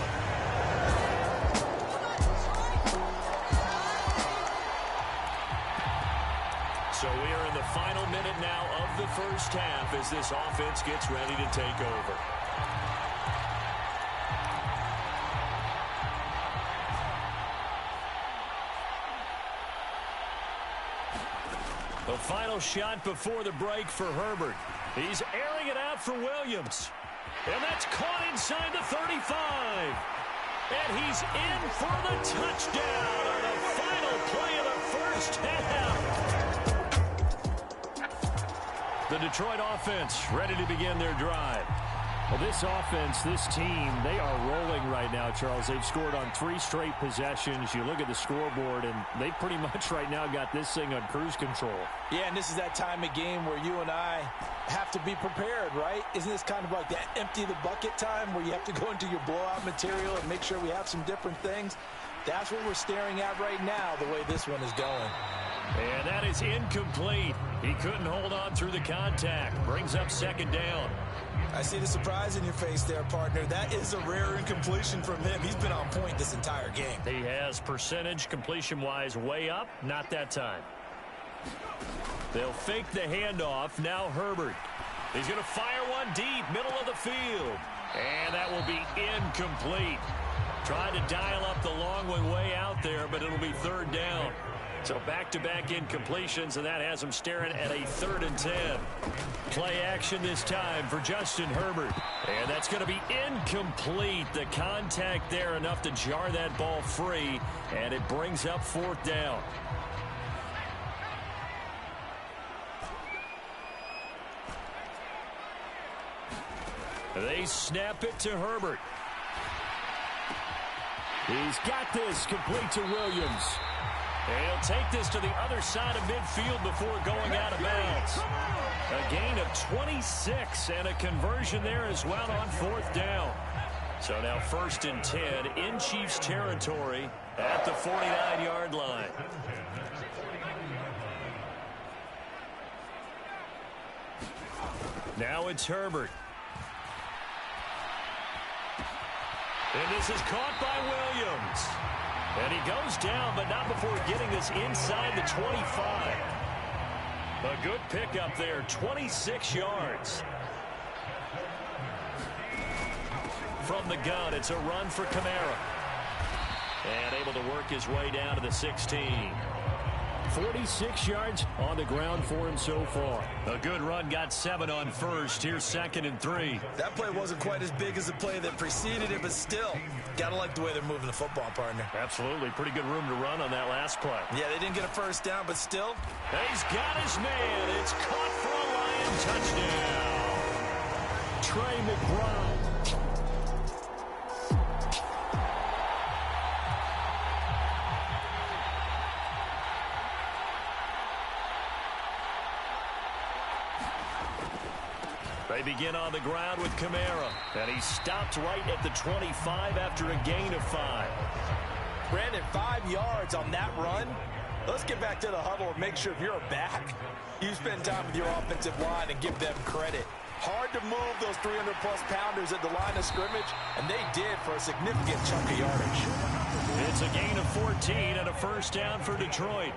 So we are in the final minute now of the first half as this offense gets ready to take over. The final shot before the break for Herbert. He's airing it out for Williams. And that's caught inside the 35. And he's in for the touchdown on the final play of the first half. The Detroit offense ready to begin their drive. Well, this offense, this team, they are rolling right now, Charles. They've scored on 3 straight possessions. You look at the scoreboard, and they pretty much right now got this thing on cruise control.
Yeah, and this is that time of game where you and I have to be prepared, right? Isn't this kind of like that empty the bucket time where you have to go into your blowout material and make sure we have some different things? That's what we're staring at right now, the way this one is going.
And that is incomplete. He couldn't hold on through the contact. Brings up 2nd down.
I see the surprise in your face there, partner. That is a rare incompletion from him. He's been on point this entire game.
He has percentage completion-wise way up. Not that time. They'll fake the handoff. Now Herbert. He's going to fire one deep, middle of the field. And that will be incomplete. Trying to dial up the long one way out there, but it'll be 3rd down. So back-to-back incompletions, and that has him staring at a 3rd and 10. Play action this time for Justin Herbert. And that's going to be incomplete. The contact there enough to jar that ball free, and it brings up 4th down. They snap it to Herbert. He's got this complete to Williams. And he'll take this to the other side of midfield before going out of bounds. A gain of 26 and a conversion there as well on 4th down. So now 1st and 10 in Chiefs territory at the 49-yard line. Now it's Herbert. And this is caught by Williams. And he goes down, but not before getting this inside the 25. A good pickup there, 26 yards. From the gun, it's a run for Kamara. And able to work his way down to the 16.
46 yards on the ground for him so far.
A good run, got 7 on first. Here's 2nd and 3.
That play wasn't quite as big as the play that preceded it, but still, gotta like the way they're moving the football, partner.
Absolutely. Pretty good room to run on that last play.
Yeah, they didn't get a first down, but still.
He's got his man. It's caught for a Lion touchdown.
Trey McBride.
They begin on the ground with Kamara. And he stopped right at the 25 after a gain of 5.
Brandon, 5 yards on that run. Let's get back to the huddle and make sure if you're a back, you spend time with your offensive line and give them credit. Hard to move those 300-plus pounders at the line of scrimmage, and they did for a significant chunk of yardage.
It's a gain of 14 and a first down for Detroit.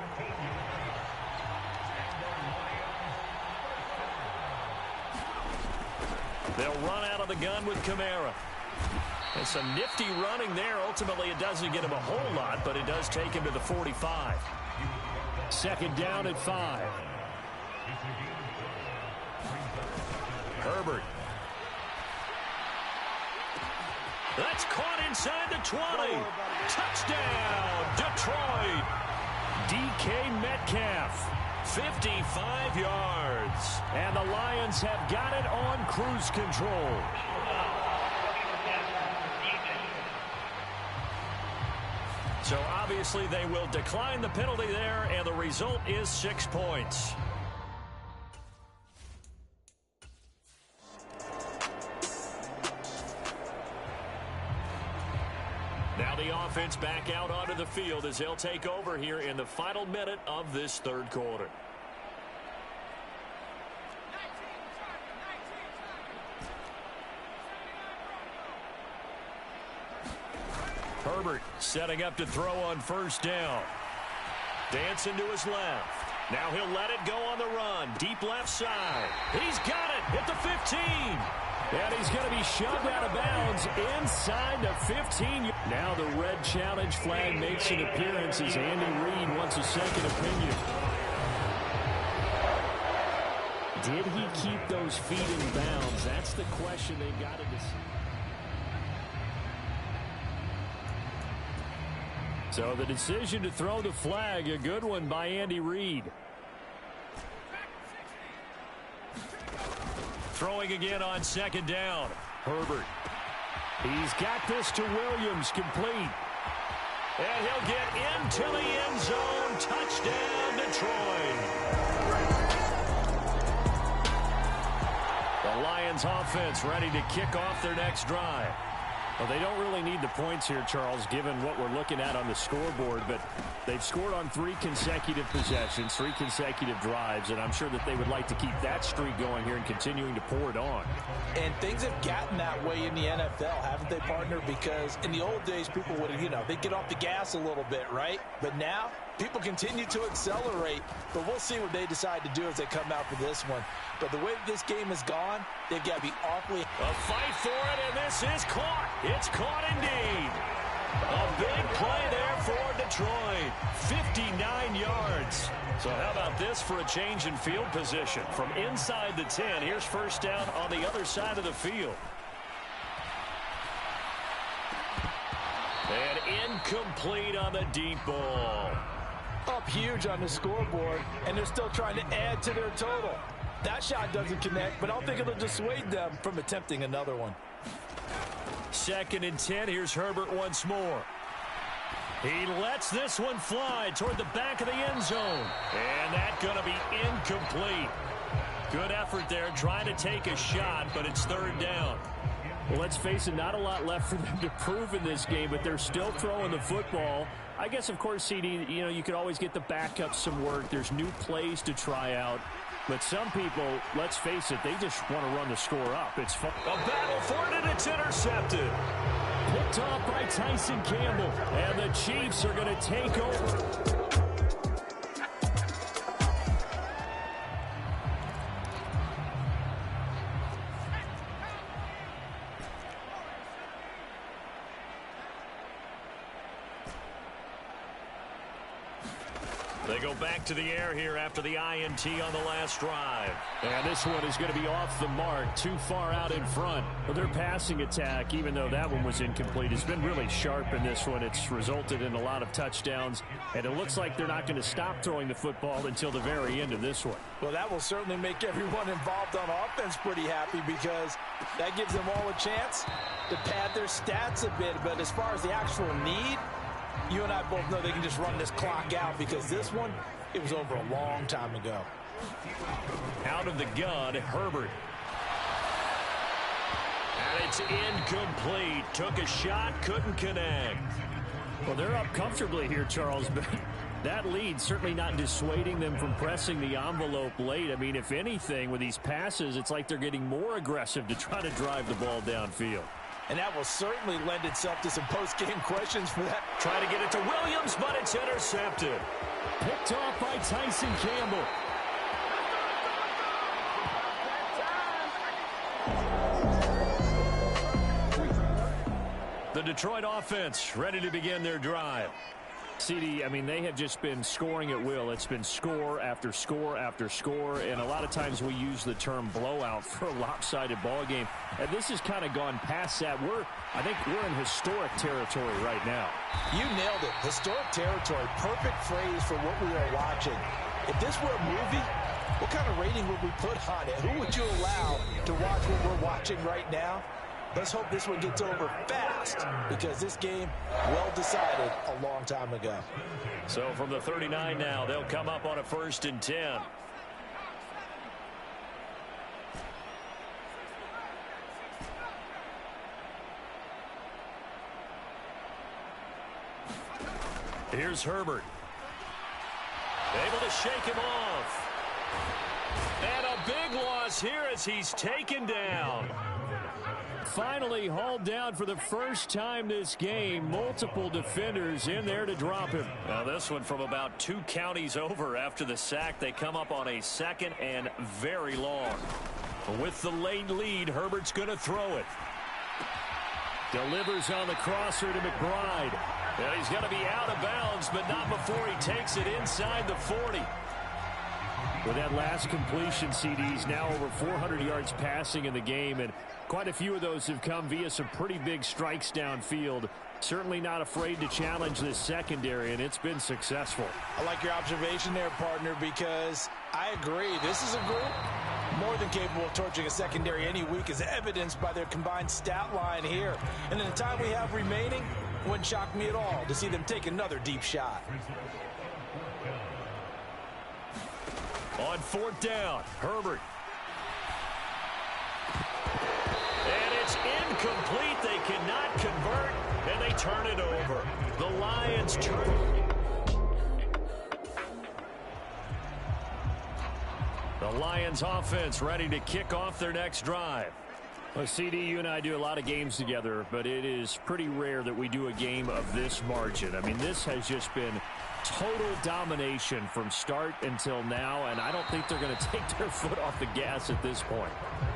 They'll run out of the gun with Kamara. And some nifty running there. Ultimately, it doesn't get him a whole lot, but it does take him to the 45.
2nd down at 5.
Herbert. That's caught inside the 20. Touchdown, Detroit. DK Metcalf. 55 yards.
And the Lions have got it on cruise control.
So obviously they will decline the penalty there, and the result is 6 points. Now the offense back out onto the field as they'll take over here in the final minute of this 3rd quarter. Herbert setting up to throw on 1st down. Dancing to his left. Now he'll let it go on the run. Deep left side. He's got it at the 15.
And he's going to be shoved out of bounds inside the 15. Now the red challenge flag makes an appearance as Andy Reid wants a second opinion. Did he keep those feet in bounds? That's the question they've got to decide. So the decision to throw the flag, a good one by Andy Reid.
Throwing again on 2nd down.
Herbert. He's got this to Williams, complete.
And he'll get into the end zone. Touchdown, Detroit. The Lions offense ready to kick off their next drive.
Well, they don't really need the points here, Charles, given what we're looking at on the scoreboard, but they've scored on 3 consecutive possessions, 3 consecutive drives, and I'm sure that they would like to keep that streak going here and continuing to pour it on.
And things have gotten that way in the NFL, haven't they, partner? Because in the old days, people would, they'd get off the gas a little bit, right? But now, people continue to accelerate, but we'll see what they decide to do as they come out for this one. But the way this game has gone, they've got to be awfully...
A fight for it, and this is caught. It's caught indeed. A big play there for Detroit. 59 yards. So how about this for a change in field position? From inside the 10, here's 1st down on the other side of the field. And incomplete on the deep ball.
Up huge on the scoreboard, and they're still trying to add to their total. That shot doesn't connect, but I don't think it'll dissuade them from attempting another one.
2nd and 10. Here's Herbert once more. He lets this one fly toward the back of the end zone. And that's going to be incomplete. Good effort there, trying to take a shot, but it's 3rd down.
Well, let's face it, not a lot left for them to prove in this game, but they're still throwing the football. I guess, of course, CD, you could always get the backup some work. There's new plays to try out. But some people, let's face it, they just want to run the score up. It's fun.
A battle for it, and it's intercepted.
Picked off by Tyson Campbell.
And the Chiefs are going to take over. They go back to the air here after the INT on the last drive.
And this one is going to be off the mark, too far out in front. Well, their passing attack, even though that one was incomplete, has been really sharp in this one. It's resulted in a lot of touchdowns, and it looks like they're not going to stop throwing the football until the very end of this one.
Well, that will certainly make everyone involved on offense pretty happy because that gives them all a chance to pad their stats a bit. But as far as the actual need, you and I both know they can just run this clock out because this one, it was over a long time ago.
Out of the gun, Herbert. And it's incomplete. Took a shot, couldn't connect.
Well, they're up comfortably here, Charles, but that lead certainly not dissuading them from pressing the envelope late. I mean, if anything, with these passes, it's like they're getting more aggressive to try to drive the ball downfield.
And that will certainly lend itself to some post-game questions for that.
Try to get it to Williams, but it's intercepted.
Picked off by Tyson Campbell.
The Detroit offense ready to begin their drive.
CD, I mean, they have just been scoring at will. It's been score after score after score, and a lot of times we use the term blowout for a lopsided ball game. And this has kind of gone past that. I think we're in historic territory right now.
You nailed it. Historic territory. Perfect phrase for what we are watching. If this were a movie, what kind of rating would we put on it? Who would you allow to watch what we're watching right now? Let's hope this one gets over fast because this game, well decided a long time ago.
So from the 39 now, they'll come up on a 1st and 10. Here's Herbert. Able to shake him off. And a big loss here as he's taken down.
Finally hauled down for the first time this game. Multiple defenders in there to drop him.
Now this one from about 2 counties over after the sack. They come up on a 2nd and very long. With the late lead, Herbert's going to throw it.
Delivers on the crosser to McBride.
And he's going to be out of bounds, but not before he takes it inside the 40.
With that last completion, CD's now over 400 yards passing in the game, and quite a few of those have come via some pretty big strikes downfield. Certainly not afraid to challenge this secondary, and it's been successful.
I like your observation there, partner, because I agree. This is a group more than capable of torching a secondary any week, as evidenced by their combined stat line here. And in the time we have remaining, it wouldn't shock me at all to see them take another deep shot.
On 4th down, Herbert. And it's incomplete. They cannot convert, and they turn it over. The Lions turn. The Lions offense ready to kick off their next drive.
Well, CD, you and I do a lot of games together, but it is pretty rare that we do a game of this margin. I mean, this has just been total domination from start until now, and I don't think they're going to take their foot off the gas at this point.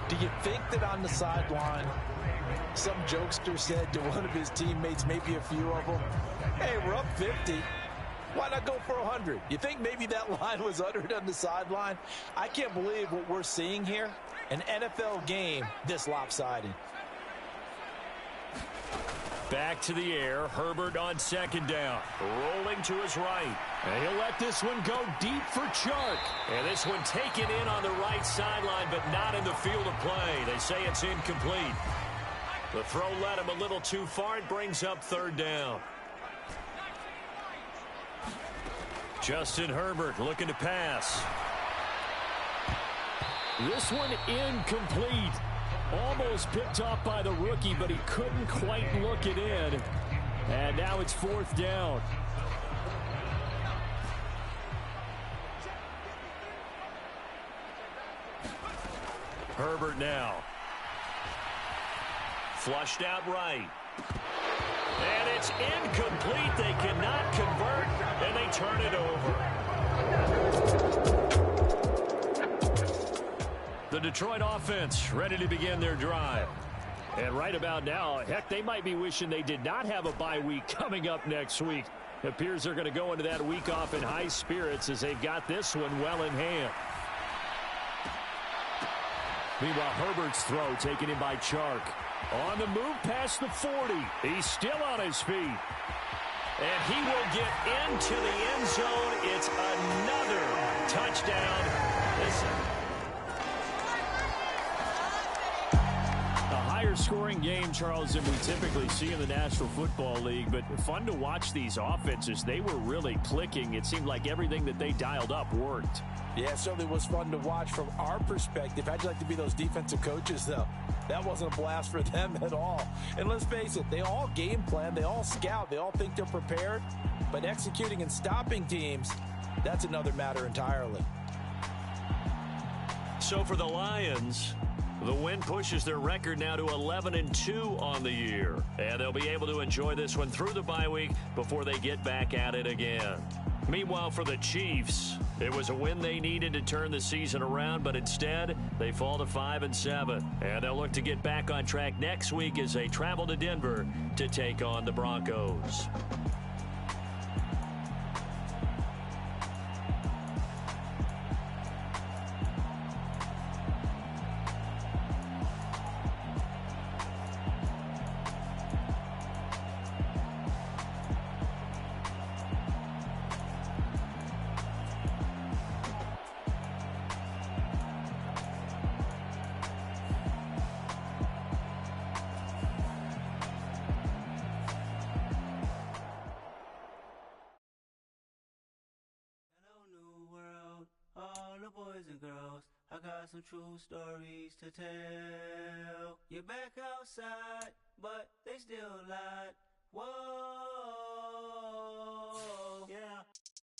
Do you think that on the sideline, some jokester said to one of his teammates, maybe a few of them, hey, we're up 50. Why not go for 100? You think maybe that line was uttered on the sideline? I can't believe what we're seeing here. An NFL game this lopsided.
Back to the air. Herbert on 2nd down. Rolling to his right. And he'll let this one go deep for Chark. And this one taken in on the right sideline, but not in the field of play. They say it's incomplete. The throw led him a little too far. It brings up 3rd down. Justin Herbert looking to pass.
This one incomplete. Almost picked off by the rookie, but he couldn't quite look it in. And now it's 4th down.
Herbert now. Flushed out right. And it's incomplete. They cannot convert, and they turn it over. The Detroit offense ready to begin their drive. And right about now, heck, they might be wishing they did not have a bye week coming up next week. It appears they're going to go into that week off in high spirits as they've got this one well in hand. Meanwhile, Herbert's throw taken in by Chark. On the move past the 40. He's still on his feet. And he will get into the end zone. It's another touchdown. Higher scoring game, Charles, than we typically see in the National Football League, but fun to watch these offenses. They were really clicking. It seemed like everything that they dialed up worked.
Yeah, it certainly was fun to watch from our perspective. How'd you like to be those defensive coaches, though? That wasn't a blast for them at all. And let's face it, they all game plan, they all scout, they all think they're prepared, but executing and stopping teams, that's another matter entirely.
So for the Lions, the win pushes their record now to 11-2 on the year. And they'll be able to enjoy this one through the bye week before they get back at it again. Meanwhile, for the Chiefs, it was a win they needed to turn the season around, but instead, they fall to 5-7. And they'll look to get back on track next week as they travel to Denver to take on the Broncos.
Boys and girls, I got some true stories to tell. You're back outside, but they still lied. Whoa, yeah.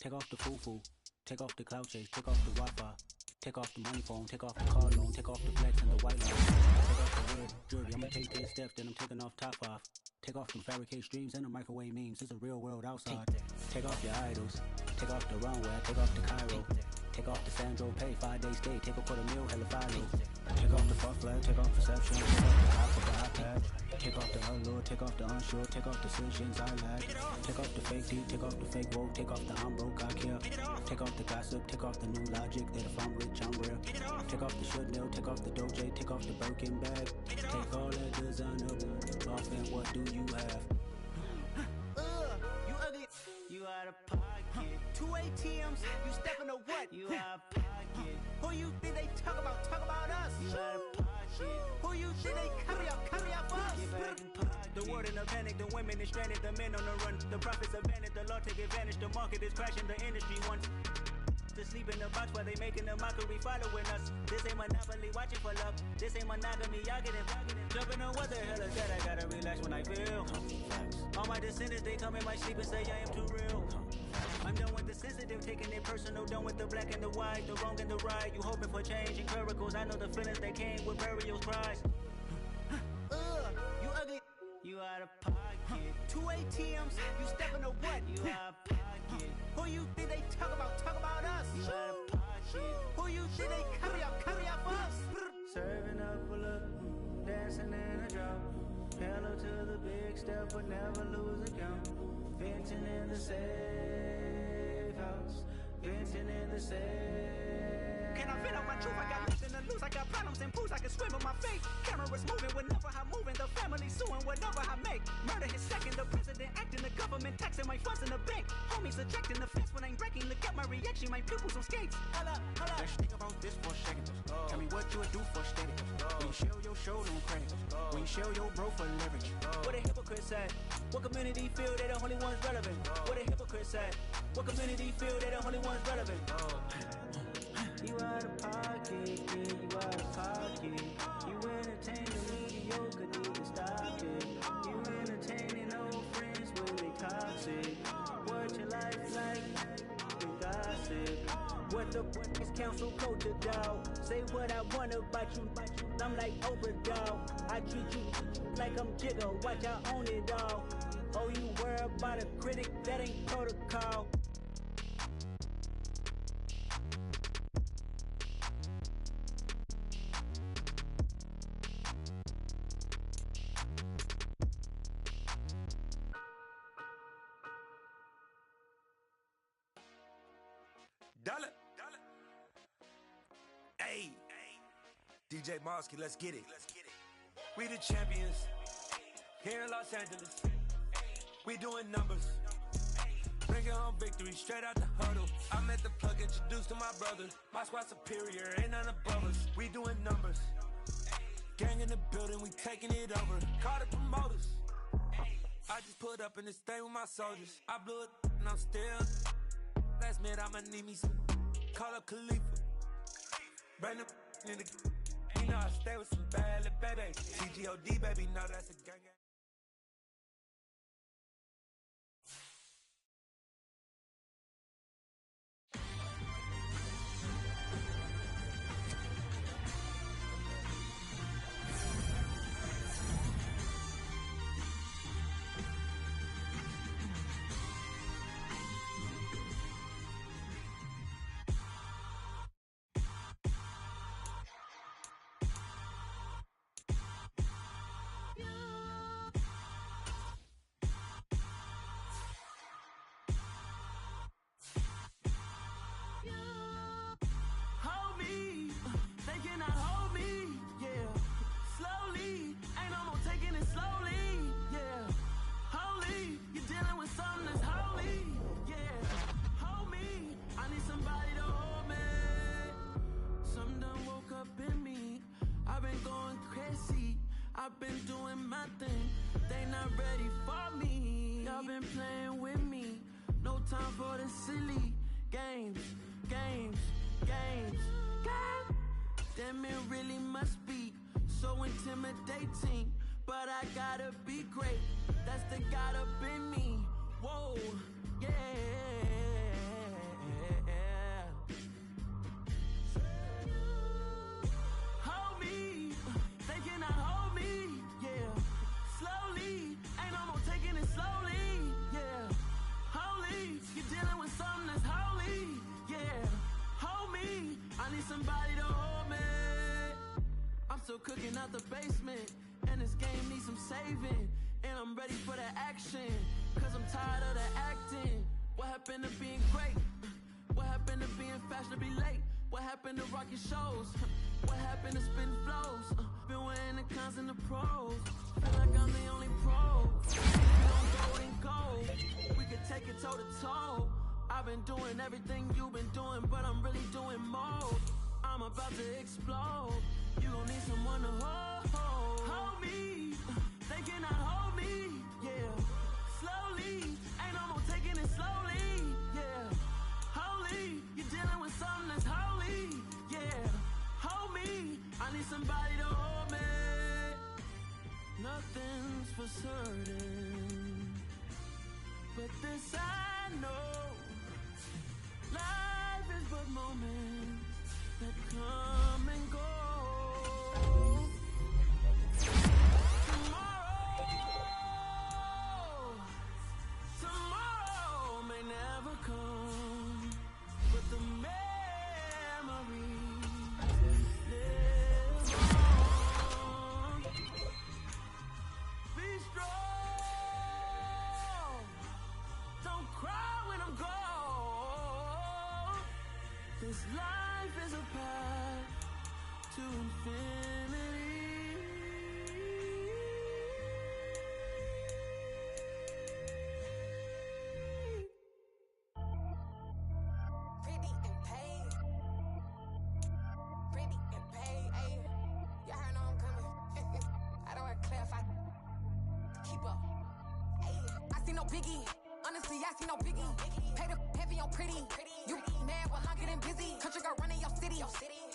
Take off the foo-foo, take off the cloud chase, take off the Wi-Fi, take off the money phone, take off the car loan, take off the flex and the white line. Take off the weird jewelry, I'ma take 10 steps, then I'm taking off top 5. Take off them fabricated streams and the microwave memes, it's a real world outside. Take off your idols, take off the runway, take off the Cairo. Take off the Sandro pay, 5-day stay, take a quarter meal, hella follow. Take off the fuck flag, take off perception, take off the iPad. Take off the allure, take off the unsure, take off decisions I lack. Take off the fake deep, take off the fake woke, take off the I'm broke, I care. Take off the gossip, take off the new logic, that if I'm rich, I'm real. Take off the should know, take off the doje, take off the Birkin bag. Take all that designer off and what do you have? You ugly, you out of pocket. 2 ATMs, you stepping to what? You out of pocket. Who you think they talk about us? You out of pocket. Who you think they carry up us? Get back in pocket. The world in a panic, the women is stranded, the men on the run. The profits abandoned, the law take advantage, the market is crashing, the industry wants to sleep in the box while they making a mockery following us. This ain't monopoly, watching for love. This ain't monogamy, y'all get it. Jumping on what the hell is that? I gotta relax when I feel. All my descendants, they come in my sleep and say I am too real. I'm done with the sensitive, taking it personal, done with the black and the white, the wrong and the right. You hoping for change and miracles, I know the feelings that came with burial cries. You ugly, you out of pocket. 2 ATMs, you stepping to what? You out of pocket. Who you think they talk about us? You out of pocket. Who you think they carry up us? Serving up a look, dancing in a drop. Hello to the big step, but never lose a count. Venting in the safe house. Venting in the safe. Can I vent out my truth? I got nothing to lose. I got problems and booze. I can swim in my faith. Cameras moving whenever I'm moving. The family suing whatever I make. Murder his second. The president acting. The government taxing my funds in the bank. Homies ejecting the fence when I'm breaking. Look at my reaction. My pupils on skates. Holla, holla. Let's think about this for a second. Tell me what you would do for status. When you show your show on credit. When you show your bro for leverage. What a hypocrite said. What community feel they the only ones relevant? What a hypocrite said. What community feel they the only ones relevant? You out of pocket, yeah, you out of pocket. You entertain the mediocre, need to stop it. You entertaining old friends when they toxic. What your life like? You gossip. What the council culture, dog? say what I want about you. I'm like overdog. I treat you like I'm Jigga. Watch I own it all. Oh, you worry about a critic, that ain't protocol.
Dollar. Hey, DJ Mosky, let's get it. We the champions here in Los Angeles. We doing numbers. Bringing home victory straight out the huddle. I met the plug, introduced to my brothers. My squad superior, ain't none above us. We doing numbers. Gang in the building, we taking it over. Call the promoters. I just put up in this thing with my soldiers. I blew it and I'm still. Last minute I'ma need me some. Call up Khalifa. Bring the in the. You know I stay with some bad little baby. CGOD baby, no that's a gang.
I've been doing my thing, they not ready for me. Y'all been playing with me, no time for the silly games. Damn, it really must be so intimidating, but I gotta be great, that's the God up in me. Whoa, yeah. Hold me, they cannot hold me, yeah. Slowly, ain't no more taking it slowly, yeah. Holy, you're dealing with something that's holy, yeah. Hold me, I need somebody to hold me. I'm still cooking out the basement, and this game needs some saving. And I'm ready for the action, cause I'm tired of the acting. What happened to being great? What happened to being fashionably late? What happened to rocking shows? What happened to spin flows? Been wearing the cons and the pros. Feel like I'm the only pro. We don't go and go. We could take it toe to toe. I've been doing everything you've been doing, but I'm really doing more. I'm about to explode. You gon' need someone to hold me. They cannot hold me, yeah. Slowly, ain't no more taking it slowly, yeah. Holy, you're dealing with something that's holy, yeah. Hold me, I need somebody to hold me. Nothing's for certain, but this I know. Life is but moments that come and go. Tomorrow may never come, but the memories live on. Be strong, don't cry when I'm gone. This life is a path to infinity.
Biggie, honestly, I see no biggie. Pay the heavy on pretty. You mad while I'm getting busy. Country girl running your city.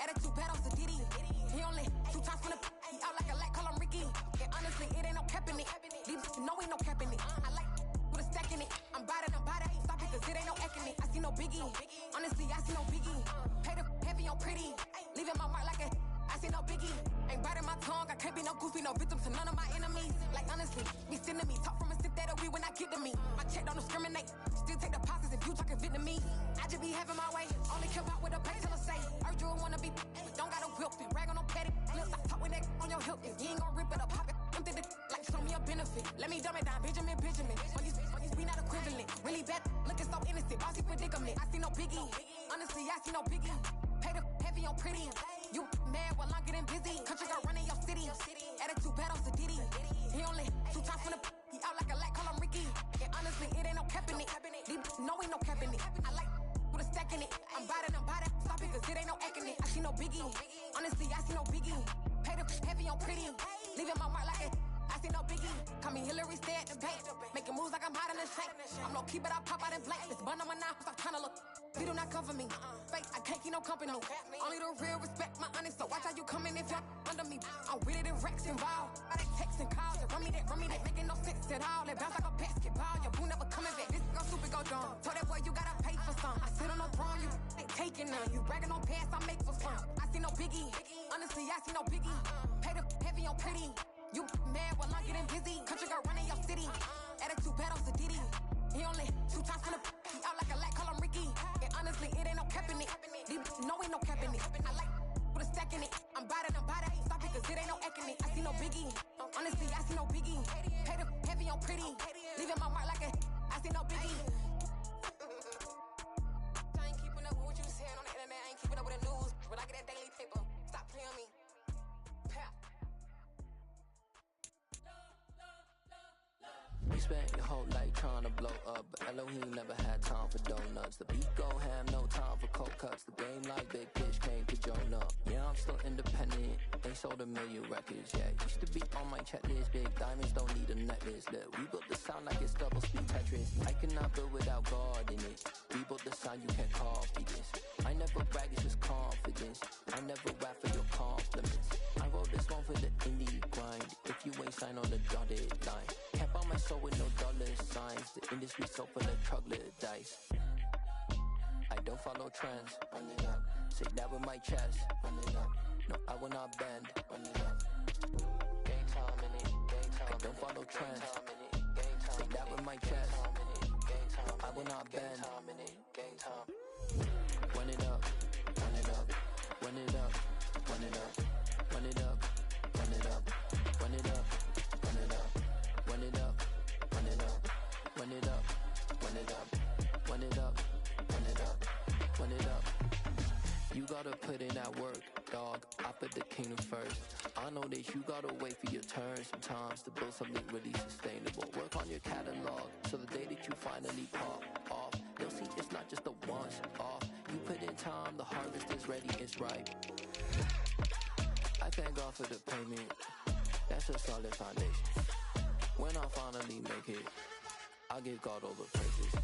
Attitude bad on Sadidi. He only 2 times from the he out like a light, call him Ricky. And honestly, it ain't no cap in it. These know ain't no cap in it. I like with a stack in it. I'm bad, stop it, cause it ain't no acting it. I see no biggie. Honestly, I see no biggie. Pay the heavy on pretty. Leaving my mark like Can't be no goofy, no victim to none of my enemies. Like honestly, be sending me talk from a sit that'll be when I get to me. My check don't discriminate. Still take deposits if you talking Vietnamese. I just be having my way. Only care about what the pay tell her say. Urge you wanna be, don't gotta whip it. Rag on no petty. Lips I talk with that on your hip. If you ain't gon' rip it up, pop it. Empty the like show me a benefit. Let me dumb it down, Benjamin. When you we not equivalent. Really bad, looking so innocent. Bossy predicament. I see no biggie. Honestly, I see no biggie. Pay the heavy on pretty. You mad while I'm getting busy. Country girl running your city. Attitude bad on Sadiddy. He only 2 times from the he out like a light, call him Ricky. And honestly, it ain't no cap in it. No, ain't no cap in it. I like with a stack in it. I'm bad. Stop it, cause it ain't no acting it. I see no biggie. Honestly, I see no biggie. Pay the heavy on pretty. Leaving my mark like it. I see no biggie. Call me Hillary, stay at the bank. Making moves like I'm hot in the shank. I'm low key, but I pop out in blank. This bun on my knife, I'm trying to look. They do not cover me. Fake, I can't keep no company. Only the real respect my honest. So watch how you coming if you're under me. I'm with it and Rex involved. I they text and calls. Run me that. Making no sense at all. They bounce like a basketball. Your boo never coming back. This go stupid, go dumb. Told that boy you gotta pay for some. I sit on no throne, you ain't taking none. You bragging on pants, I make for fun. I see no biggie. Honestly, I see no biggie. Pay the heavy on pretty. You mad while I'm getting busy. Country girl running your city. Attitude bad on Sadiddy. He only 2 times from the he out like a light, call him Ricky. And honestly, it ain't no cap in it. No, ain't no cap in it. I like with a stack in it. I'm bad. Stop it, cause it ain't no acting it. I see no biggie. Honestly, I see no biggie. Pay the heavy on pretty. Leaving my mark like a I see no biggie. I ain't keeping up with what you saying on the internet. I ain't keeping up with the news. But I get that daily paper. Stop playing on me.
You spent your whole life trying to blow up, but Elohim never had time for donuts. The beat go ham, no time for cold cuts. The game like Big Fish came to Jonah. Yeah, I'm still independent. They sold 1 million records. Yeah, used to be on my checklist. Big diamonds don't need a necklace. Look, we built the sound like it's double speed Tetris. I cannot build without God in it. We built the sound, you can't copy this. I never brag, it's just confidence. I never rap for your compliments. I wrote this one for the indie grind. If you ain't signed on the dotted line, can't buy my soul with no dollar signs. The industry so full of troglodytes. I don't follow trends. Run it up. Say that with my chest. Run it up. No, I will not bend. Run it up. Gang time in it. Gang time. I don't follow trends. Say that with my chest. No, I will not bend. Gang time. Run it up. Run it up. Run it up. Run it up. Run it up. Run it up. Run it up. Run it up. Run it up. Run it up. Run it up. Run it up. Run it up. Run it up. Run it up. You gotta put in that work, dog. I put the kingdom first. I know that you gotta wait for your turn sometimes to build something really sustainable. Work on your catalog so the day that you finally pop off, they'll see it's not just a once off. You put in time, the harvest is ready, it's ripe. I thank God for the payment. That's a solid foundation. When I finally make it, I'll give God all the praises.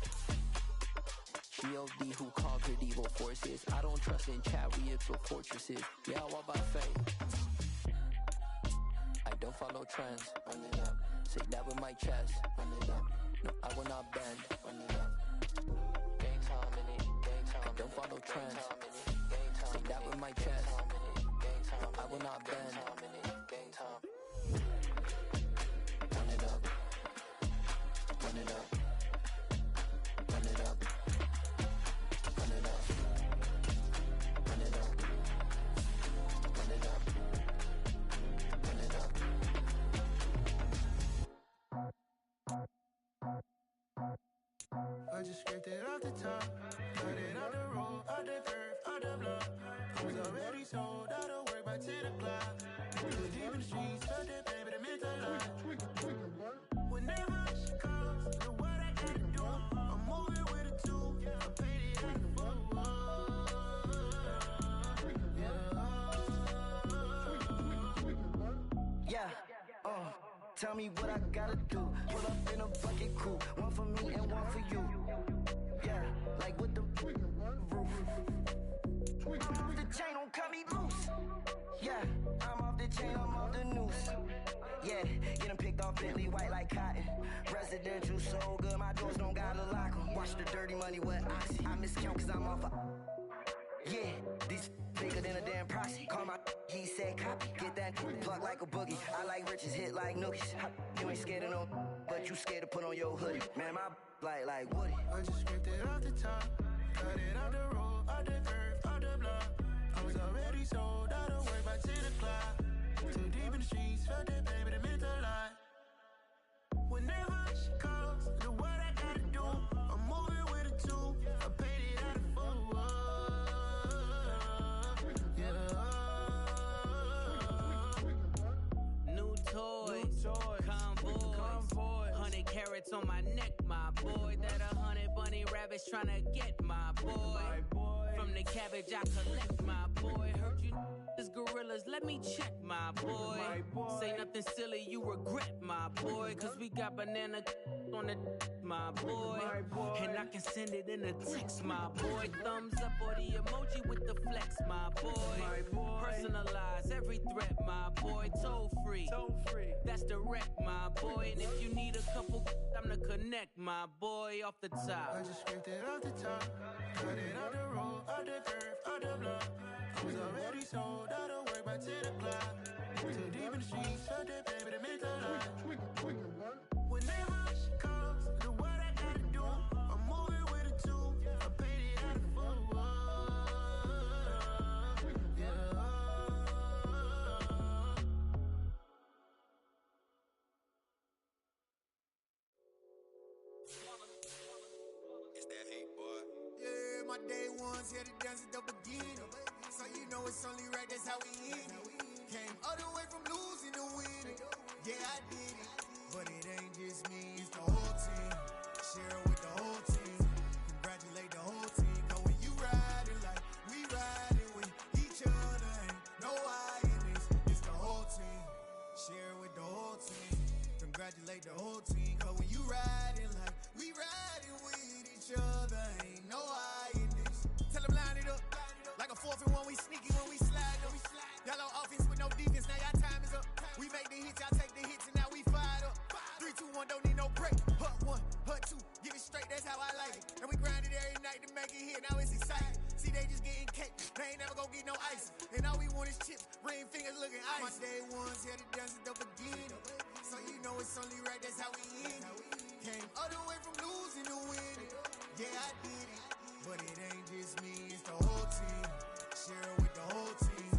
G.O.D. who conquered evil forces. I don't trust in chariots or fortresses. Yeah, I walk by faith. I don't follow trends. Run it up. Say that with my chest. Run it up. No, I will not bend. Run it up. Gang time in it. Gang time. I don't follow trends. Say that with my chest. No, I will not bend. Gang time. Run it up. Run it up. Run it up. Run it up. Run it up. Run it up. Run it up.
I just scraped it off the top, got it off the road, off the curve, off the block. I was already sold out of work by 10 o'clock. Too deep in the streets, felt that pain, but it meant a lot. Whenever she calls, know what I gotta do. I'm moving with a two, I'm painted like a book.
Yeah, tell me what I gotta do. Pull up in a bucket crew, one for me and one for you. Yeah, like with the roof. I'm off the chain, don't cut me loose. Yeah, I'm off the chain, I'm off the noose. Yeah, getting picked off Bentley, white like cotton. Residential so good, my doors don't gotta lock 'em. Watch the dirty money with Oxy. I miscount cause I'm off a... Yeah, these bigger than a damn proxy. Call my He said copy, get that plug like a boogie. I like riches, hit like nookies. You ain't scared of no, but you scared to put on your hoodie. Man, my like Woody.
I just scraped it off the top, cut it off the road, off the curve, off the block. I was already sold out of work by 10 o'clock. Too deep in the streets, felt that baby, that meant a lot. Whenever she calls, do what I gotta do. I'm moving with a two, I paid it out of full. Yeah.
New toys, convoy, 100 carats on my neck, my boy. That 100 bunny rabbits tryna get my boy. From the cabbage I collect, my boy. Heard you is gorillas, let me check, my boy. Say nothing silly, you regret, my boy. Cause we got banana on the my boy. And I can send it in a text, my boy. Thumbs up or the emoji with the flex, my boy. Personalize every threat, my boy. Toll free, that's direct, my boy. And if you need a couple, I'm the connect, my boy. Off the top,
I just scraped it off the top, cut it off the road, off the curve, off the block. I was already sold out of work by 10 o'clock. Too deep in the streets, felt that baby, that meant a lot. Whenever she calls, do what I gotta do. I'm moving with a two, I paid it out of full. Yeah.
It's that hate, boy. Yeah, my day ones here to dance at the beginning. So you know it's only right, that's how we end it. Came all the way from losing to winning. Yeah, I did it. But it ain't just me, it's the whole team. Share it with the whole team. Congratulate the whole team. Cause when you riding like we riding with each other, ain't no I in this. It's the whole team. Share it with the whole team. Congratulate the whole team. Cause when you riding like we riding with each other, ain't no I in this. Tell them line it up. Like a 4th and 1, we sneaky when we slide up. Y'all on offense with no defense, now y'all time is up. We make the hits, y'all take the hits, and now we fired up. 3, 2, 1, don't need no break. Hut 1, hut 2, give it straight, that's how I like it. And we grind it every night to make it hit, now it's exciting. See, they just getting cake, they ain't never gonna get no ice. And all we want is chips, ring fingers looking ice. My day ones here to dance at the beginning. So you know it's only right, that's how we end it. Came all the way from losing to winning. Yeah, I did it. But it ain't just me, it's the whole team. Share it with the whole team.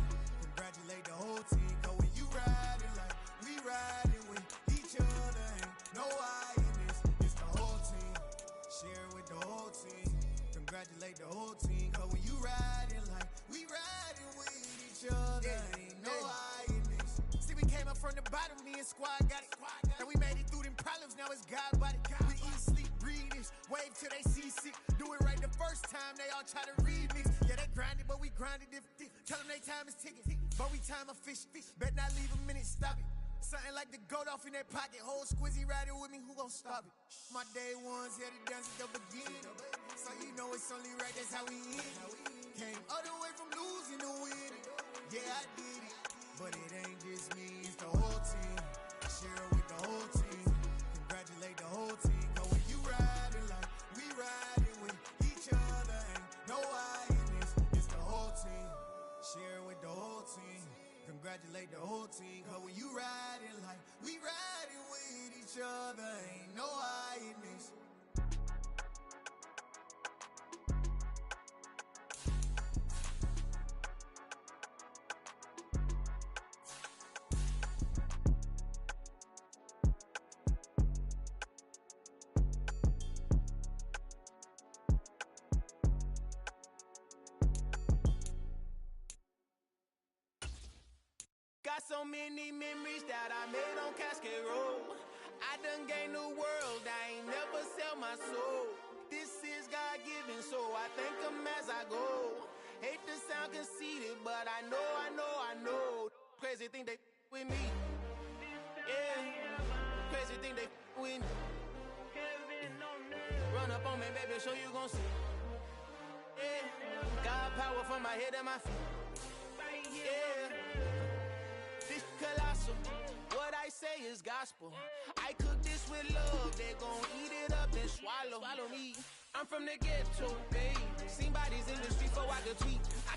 Congratulate the whole team. Cause when you riding like we riding with each other, ain't no I in this. It's the whole team. Share it with the whole team. Congratulate the whole team. Cause when you riding like we riding with each other, ain't no I in this. See, we came up from the bottom, me and squad got it. And we made it through them problems, now it's God body. We eat, sleep, breathe this. Wave till they see sick. Do it right the first time, they all try to remix. Yeah, they grinded, but we grinded different. Tell them they time is ticking. But we time a fish. Bet not leave a minute, stop it. Something like the goat off in that pocket. Whole squizzy riding with me, who gon' stop it? My day ones here to dance at the beginning. So you know it's only right, that's how we end it. Came all the way from losing to winning. Yeah, I did it. But it ain't just me, it's the whole team. Share it with the whole team. Congratulate the whole team. Cause when you riding like we riding with each other, ain't no I in this. It's the whole team. Share it with the whole team. Congratulate the whole team. Cause when you riding like we riding with each other, ain't no I in this.
Got so many memories that I made on Cascade Road. I done gained the world, I ain't never sell my soul. This is God-given, so I thank him as I go. Hate to sound conceited, but I know. Crazy think they with me. Yeah, crazy think they with me. Run up on me, baby, so you gon' see. Yeah, God power from my head to my feet. Yeah. This colossal, what I say is gospel. I cook this with love, they gon' eat it up and swallow me. I'm from the ghetto, babe. Seen bodies in the street so I could tweet. I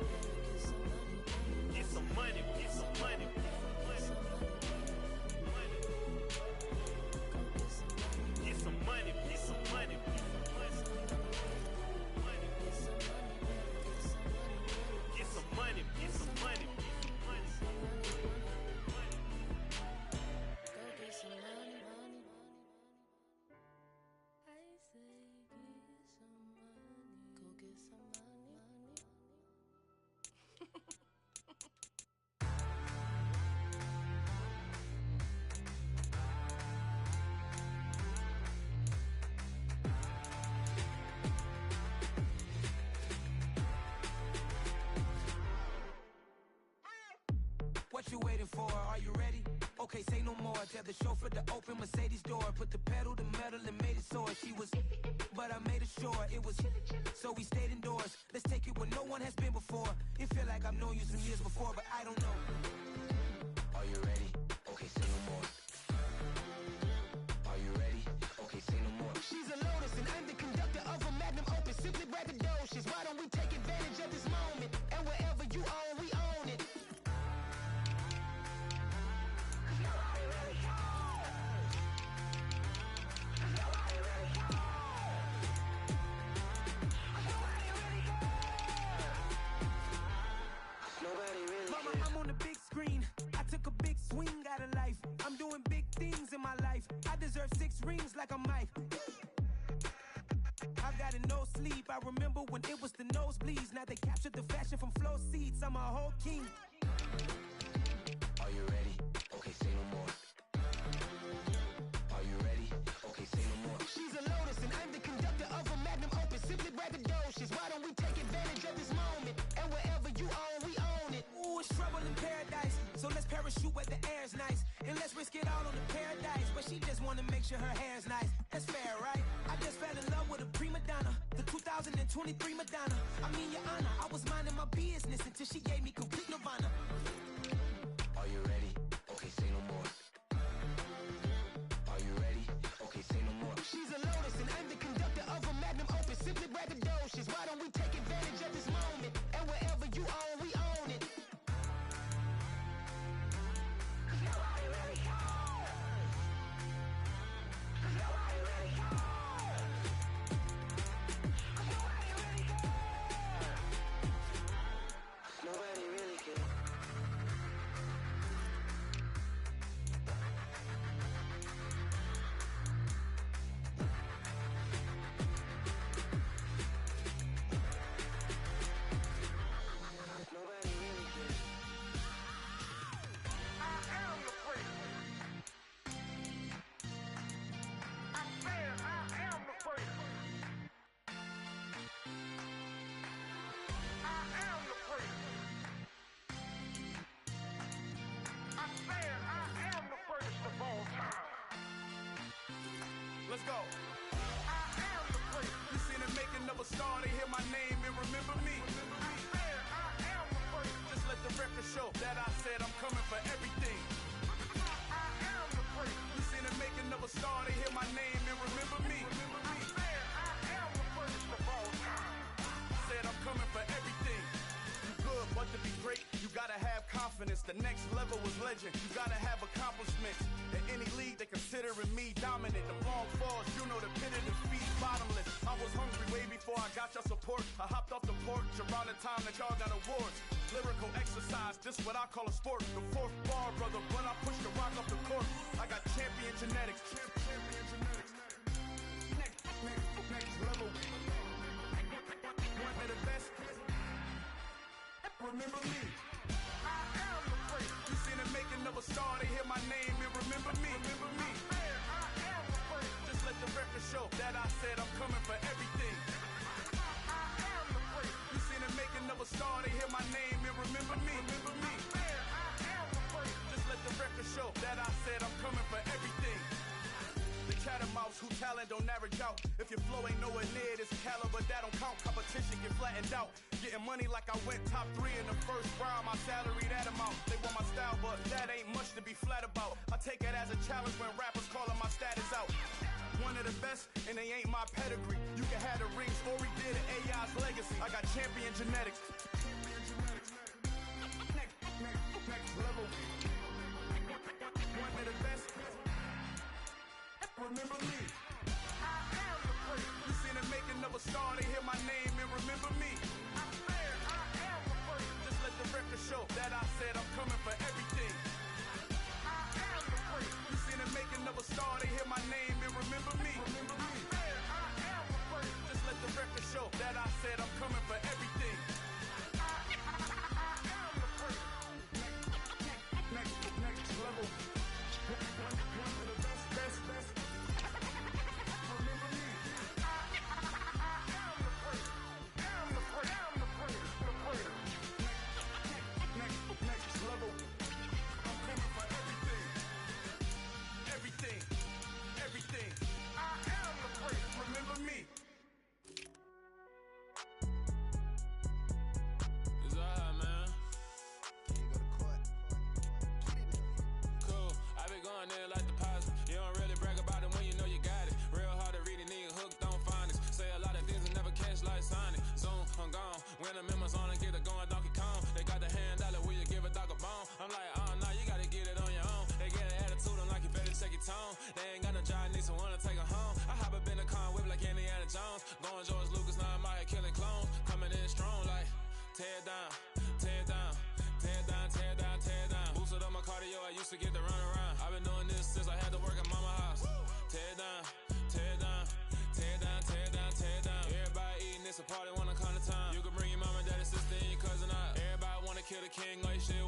you waiting for? Are you ready? Okay, say no more. Tell the chauffeur to open Mercedes door. Put the pedal to metal and made it soar. She was, but I made it sure it was. So we stayed indoors. Let's take it where no one has been before. It feel like I've known you some years before, but I don't know. Are you ready? Okay, say no more. Are you ready? Okay, say no more.
She's a Lotus and I'm the conductor of a magnum opus. Simply braggadocious. Why don't we take advantage of this moment? And wherever you own, we own it.
Mama, I'm on the big screen. I took a big swing out of life. I'm doing big things in my life. I deserve 6 rings like a Mike. I've got no sleep. I remember when it was the nosebleeds. Now they captured the fashion from flow seats. I'm a whole king.
Are you ready? Okay, say no more. Are you ready? Okay, say no more.
She's a Lotus and I'm the conductor of a magnum opus. Simply braggadocious. Why don't we take advantage of this moment? And wherever you own, we own it.
Ooh, it's trouble in paradise. So let's parachute where the air's nice. And let's risk it all on the paradise. But she just wanna make sure her hair's nice. That's fair, right? I just fell in love with a prima donna. The 2023 Madonna. I mean, your honor, I was minding my business until she gave me complete nirvana.
Are you ready? Okay, say no more. Are you ready? Okay, say no more.
She's a Lotus and I'm the conductor of a magnum opus. Simply braggadocious. Why don't we take advantage of this moment? And wherever you own, we own it.
Nobody really cares. Nobody really cares.
I am the prince. I said I am the prince. I am the prince. I said I am the greatest of all time. Let's go. I am the prince. You seen the making of a star, they hear my name and remember me. I said I am the prince. Just let the record show that I said I'm coming for everything. I am the prince. You seen the making of a star, they hear my name and remember me. I said I am the greatest of all time. Said I'm coming for everything. You good, but to be great, you gotta have confidence. The next level was legend. You gotta have accomplishments. In any league, they considering me dominant. The wrong falls, you know the pit of defeat, bottomless. I was hungry way before I got your support. I hopped off the porch around the time that y'all got awards. Lyrical exercise, this what I call a sport. The 4th bar, brother, when I push the rock off the court. I got champion genetics. Champion genetics. Next level. One of the best. Remember me. I am the prince. You seen the making of a star, they hear my name and remember me. Remember me. I am the prince. Just let the record show that I said I'm coming for everything. I am the prince. You seen the making of a star, they hear my name and remember me. Remember me. I am the prince. Just let the record show that I said I'm coming for everything. The chattermouths who talent don't average out. If your flow ain't nowhere near this caliber, that don't count. Competition get flattened out. Getting money like I went top 3 in the first round. My salary that amount. They want my style, but that ain't much to be flat about. I take it as a challenge when rappers calling my status out. One of the best, and they ain't my pedigree. You can have the rings, Ori did it, AI's legacy. I got champion genetics. Next level. One of the best. Remember me. I am the prince. You seen the making of a star, they hear my name and remember me. I said I am the prince. Just let the record show that I said I'm coming for everything. I am the prince. You seen the making of a star, they hear my name and remember me. Remember me. I said I am the prince. Just let the record show that I said I'm coming for everything. I
the members on and get it going Donkey Kong. They got the hand dollar, will you give a dog a bone? I'm like, oh, no, you gotta get it on your own. They get an attitude, I'm like, you better check your tone. They ain't got no job, need someone to take her home. I hop up in the car, whip like Indiana Jones. Going George Lucas, now I'm out here killing clones. Coming in strong like, tear down, tear down, tear down, tear down, tear down. Boosted up my cardio, I used to get to run around. I've been doing this since I had to work at mama house. Tear down, tear down, tear down, tear down, tear down. Everybody eating, it's a party, wanna come to time. You can bring your mama, daddy, sister, and your cousin out. Everybody wanna kill the king, like shit.